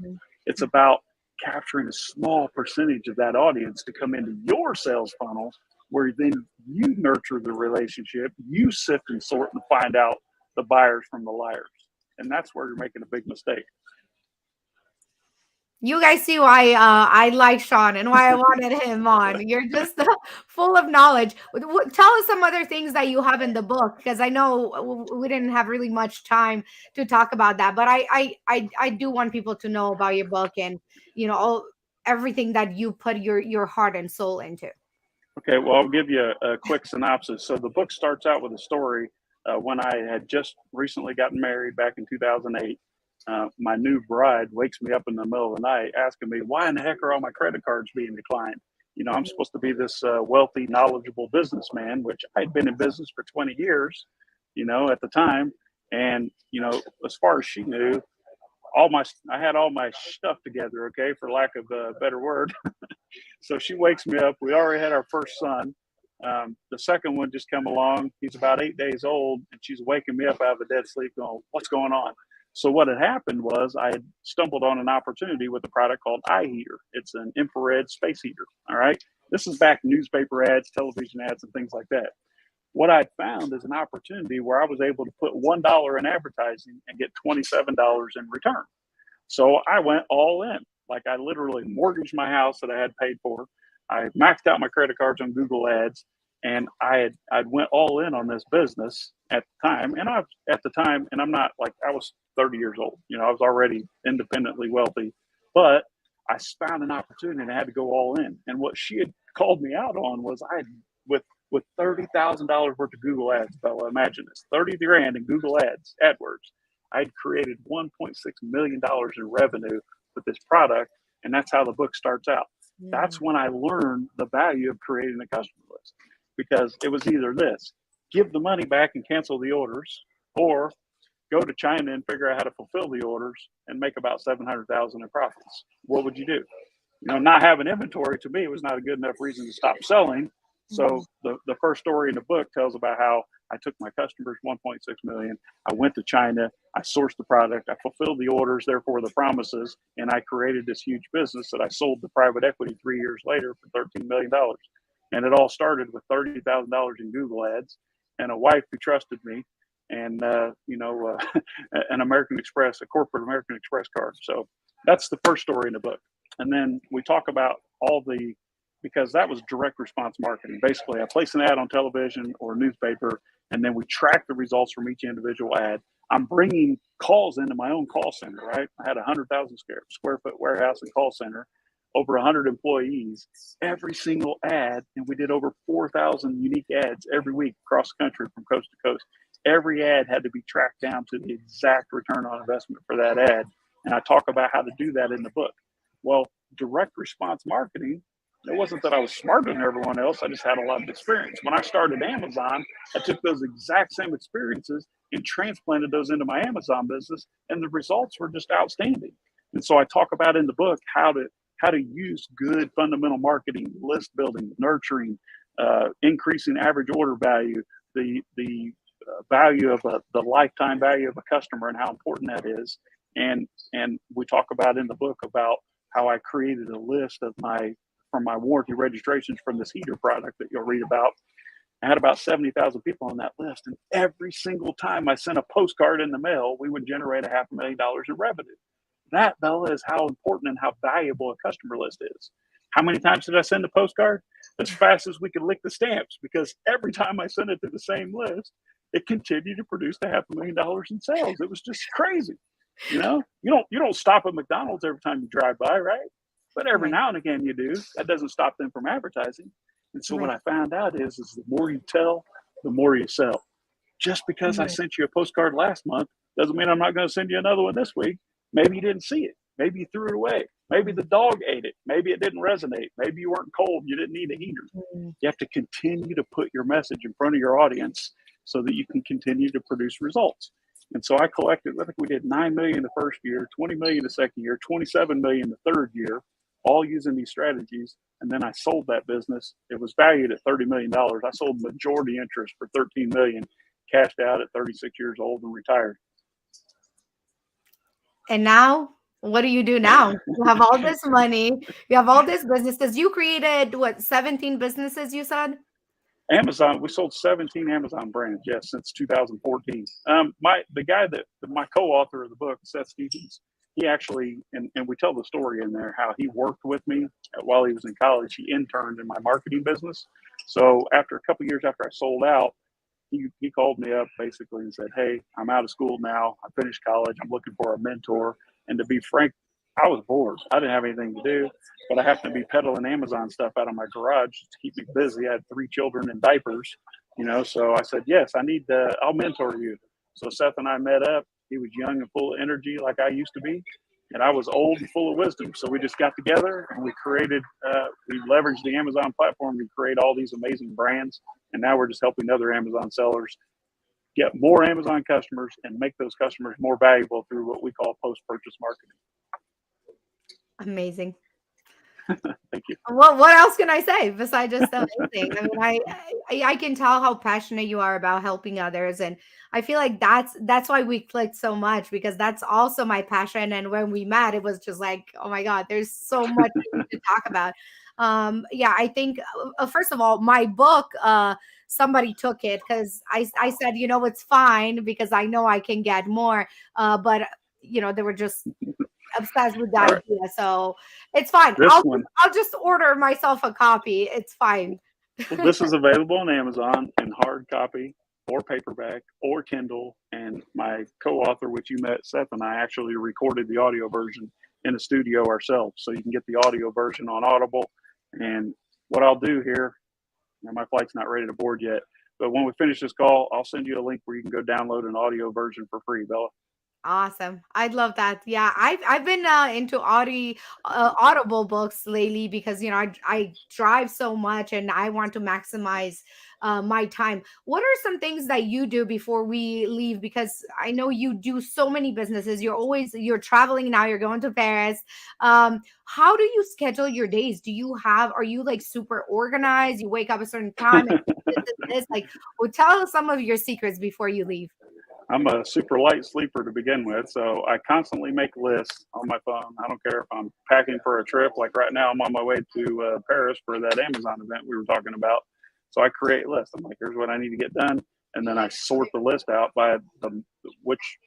It's about capturing a small percentage of that audience to come into your sales funnel, where then you nurture the relationship, you sift and sort and find out the buyers from the liars. And that's where you're making a big mistake. You guys see why I like Sean and why I wanted him on. You're just full of knowledge. Tell us some other things that you have in the book, because I know we didn't have really much time to talk about that. But I do want people to know about your book and everything that you put your heart and soul into. Okay, well, I'll give you a quick synopsis. So the book starts out with a story when I had just recently gotten married back in 2008. My new bride wakes me up in the middle of the night asking me, why in the heck are all my credit cards being declined? I'm supposed to be this wealthy, knowledgeable businessman, which I'd been in business for 20 years, at the time. And, as far as she knew, I had all my stuff together, okay, for lack of a better word. So she wakes me up. We already had our first son. The second one just come along. He's about 8 days old, and she's waking me up out of a dead sleep going, what's going on? So what had happened was I had stumbled on an opportunity with a product called iHeater. It's an infrared space heater, all right? This is back newspaper ads, television ads, and things like that. What I found is an opportunity where I was able to put $1 in advertising and get $27 in return. So I went all in. Like I literally mortgaged my house that I had paid for. I maxed out my credit cards on Google Ads, and I'd went all in on this business at the time. And I'm not like I was 30 years old. I was already independently wealthy, but I found an opportunity and I had to go all in. And what she had called me out on was with $30,000 worth of Google Ads, Bella. Imagine this: 30 grand in Google Ads, AdWords. I'd created $1.6 million in revenue with this product, and that's how the book starts out. That's Mm. when I learned the value of creating a customer list, because it was either this: give the money back and cancel the orders, or go to China and figure out how to fulfill the orders and make about 700,000 in profits. What would you do? Not having inventory to me was not a good enough reason to stop selling. So Mhm. the first story in the book tells about how I took my customers 1.6 million. I went to China. I sourced the product. I fulfilled the orders, therefore the promises, and I created this huge business that I sold to private equity 3 years later for $13 million. And it all started with $30,000 in Google Ads and a wife who trusted me, and an American Express, a corporate American Express card. So that's the first story in the book. And then we talk about because that was direct response marketing. Basically, I place an ad on television or newspaper, and then we track the results from each individual ad. I'm bringing calls into my own call center, right? I had a 100,000 square foot warehouse and call center, over 100 employees, every single ad, and we did over 4,000 unique ads every week across the country from coast to coast. Every ad had to be tracked down to the exact return on investment for that ad. And I talk about how to do that in the book. Well, direct response marketing, it wasn't that I was smarter than everyone else. I just had a lot of experience. When I started Amazon, I took those exact same experiences and transplanted those into my Amazon business, and the results were just outstanding. And so I talk about in the book how to use good fundamental marketing, list building, nurturing, increasing average order value, the value of the lifetime value of a customer, and how important that is. And we talk about in the book about how I created a list from my warranty registrations from this heater product that you'll read about. I had about 70,000 people on that list, and every single time I sent a postcard in the mail, we would generate $500,000 in revenue. That, Bella, is how important and how valuable a customer list is. How many times did I send a postcard? As fast as we could lick the stamps, because every time I sent it to the same list, it continued to produce the $500,000 in sales. It was just crazy. You don't stop at McDonald's every time you drive by, right? But every Right. now and again you do. That doesn't stop them from advertising. And so what Right. I found out is the more you tell, the more you sell. Just because I Right. sent you a postcard last month doesn't mean I'm not going to send you another one this week. Maybe you didn't see it. Maybe you threw it away. Maybe the dog ate it. Maybe it didn't resonate. Maybe you weren't cold. You didn't need a heater. Mm. You have to continue to put your message in front of your audience so that you can continue to produce results. And so I collected, I think we did 9 million the first year, 20 million the second year, 27 million the third year, all using these strategies. And then I sold that business. It was valued at $30 million. I sold majority interest for 13 million, cashed out at 36 years old and retired. And now, what do you do now? You have all this money, you have all this businesses. You created what, 17 businesses, you said? Amazon, we sold 17 Amazon brands, yes, since 2014. The guy that my co-author of the book, Seth Stevens, he actually, and we tell the story in there how he worked with me while he was in college. He interned in my marketing business. So after a couple of years after I sold out, he called me up basically and said, "Hey, I'm out of school now. I finished college. I'm looking for a mentor." And to be frank, I was bored. I didn't have anything to do, but I happened to be peddling Amazon stuff out of my garage to keep me busy. I had 3 children in diapers, so I said, "Yes, I'll mentor you." So Seth and I met up. He was young and full of energy like I used to be, and I was old and full of wisdom. So we just got together and we leveraged the Amazon platform to create all these amazing brands. And now we're just helping other Amazon sellers get more Amazon customers and make those customers more valuable through what we call post-purchase marketing. Amazing. Thank you. What else can I say besides just amazing? I mean, I can tell how passionate you are about helping others, and I feel like that's why we clicked so much, because that's also my passion. And when we met, it was just like, oh my God, there's so much to talk about. Yeah, I think first of all, my book, somebody took it because I said, it's fine because I know I can get more, but they were just obsessed with the All right. idea, so it's fine. I'll just order myself a copy. It's fine. Well, this is available on Amazon in hard copy or paperback or Kindle. And my co-author, which you met, Seth, and I actually recorded the audio version in a studio ourselves, so you can get the audio version on Audible. And what I'll do here, my flight's not ready to board yet, but when we finish this call, I'll send you a link where you can go download an audio version for free, Bella. Awesome. I'd love that. Yeah, I've been into Audible books lately because I drive so much and I want to maximize my time. What are some things that you do before we leave? Because I know you do so many businesses. You're traveling now. You're going to Paris. How do you schedule your days? Are you like super organized? You wake up a certain time and this. Like, well, tell us some of your secrets before you leave. I'm a super light sleeper to begin with, so I constantly make lists on my phone. I don't care if I'm packing for a trip. Like right now, I'm on my way to Paris for that Amazon event we were talking about. So I create lists. I'm like, here's what I need to get done, and then I sort the list out by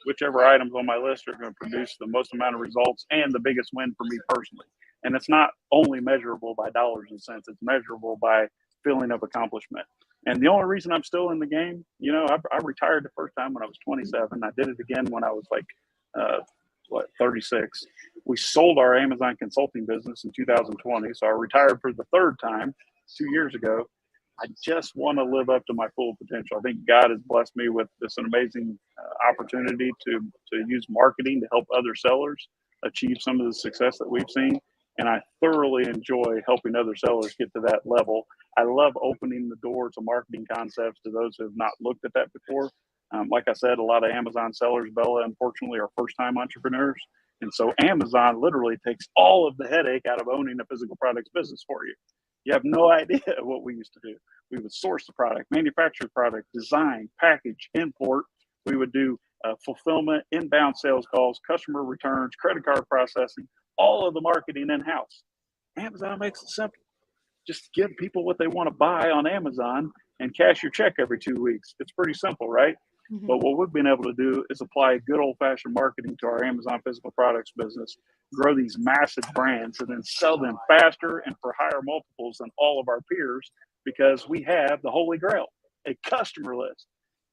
whichever items on my list are going to produce the most amount of results and the biggest win for me personally. And it's not only measurable by dollars and cents; it's measurable by feeling of accomplishment. And the only reason I'm still in the game, I retired the first time when I was 27. I did it again when I was like, 36. We sold our Amazon consulting business in 2020. So I retired for the third time 2 years ago. I just want to live up to my full potential. I think God has blessed me with this amazing opportunity to use marketing to help other sellers achieve some of the success that we've seen. And I thoroughly enjoy helping other sellers get to that level. I love opening the door to marketing concepts to those who have not looked at that before. Like I said, a lot of Amazon sellers, Bella, unfortunately, are first-time entrepreneurs. And so Amazon literally takes all of the headache out of owning a physical products business for you. You have no idea what we used to do. We would source the product, manufacture the product, design, package, import. We would do fulfillment, inbound sales calls, customer returns, credit card processing, all of the marketing in-house. Amazon makes it simple. Just give people what they want to buy on Amazon and cash your check every 2 weeks. It's pretty simple, right? Mm-hmm. But what we've been able to do is apply good old-fashioned marketing to our Amazon physical products business, grow these massive brands, and then sell them faster and for higher multiples than all of our peers, because we have the holy grail, a customer list.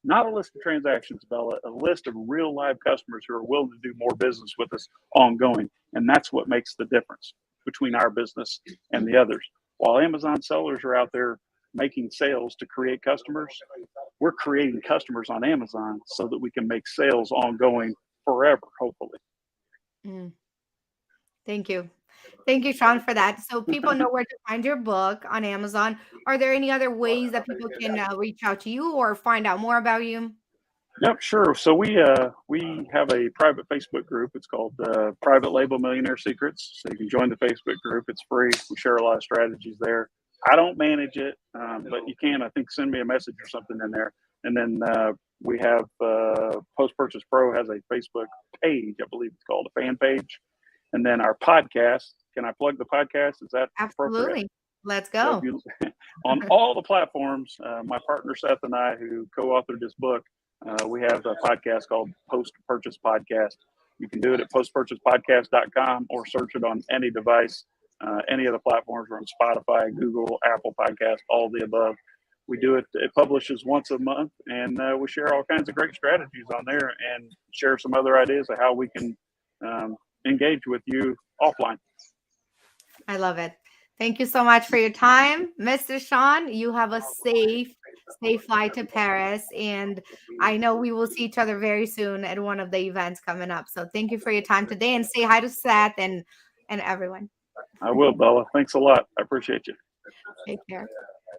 Not a list of transactions, Bella, a list of real live customers who are willing to do more business with us ongoing. And that's what makes the difference between our business and the others. While Amazon sellers are out there making sales to create customers, we're creating customers on Amazon so that we can make sales ongoing forever, hopefully. Mm. Thank you. Thank you, Sean, for that. So people know where to find your book on Amazon. Are there any other ways that people can reach out to you or find out more about you? Yep, sure. So we have a private Facebook group. It's called Private Label Millionaire Secrets. So you can join the Facebook group. It's free. We share a lot of strategies there. I don't manage it, but you can, I think, send me a message or something in there. And then we have Post Purchase Pro has a Facebook page. I believe it's called a fan page. And then our podcast. Can I plug the podcast? Is that appropriate? Absolutely. Let's So if go. you on all the platforms, my partner Seth and I, who co-authored this book, we have a podcast called Post Purchase Podcast. You can do it at postpurchasepodcast.com or search it on any device, any of the platforms. We're on Spotify, Google, Apple Podcast, all the above. We do it. It publishes once a month, and we share all kinds of great strategies on there, and share some other ideas of how we can engage with you offline. I love it. Thank you so much for your time, Mr. Sean. You have a safe flight to Paris. And I know we will see each other very soon at one of the events coming up. So thank you for your time today and say hi to Seth and everyone. I will, Bella. Thanks a lot. I appreciate you. Take care.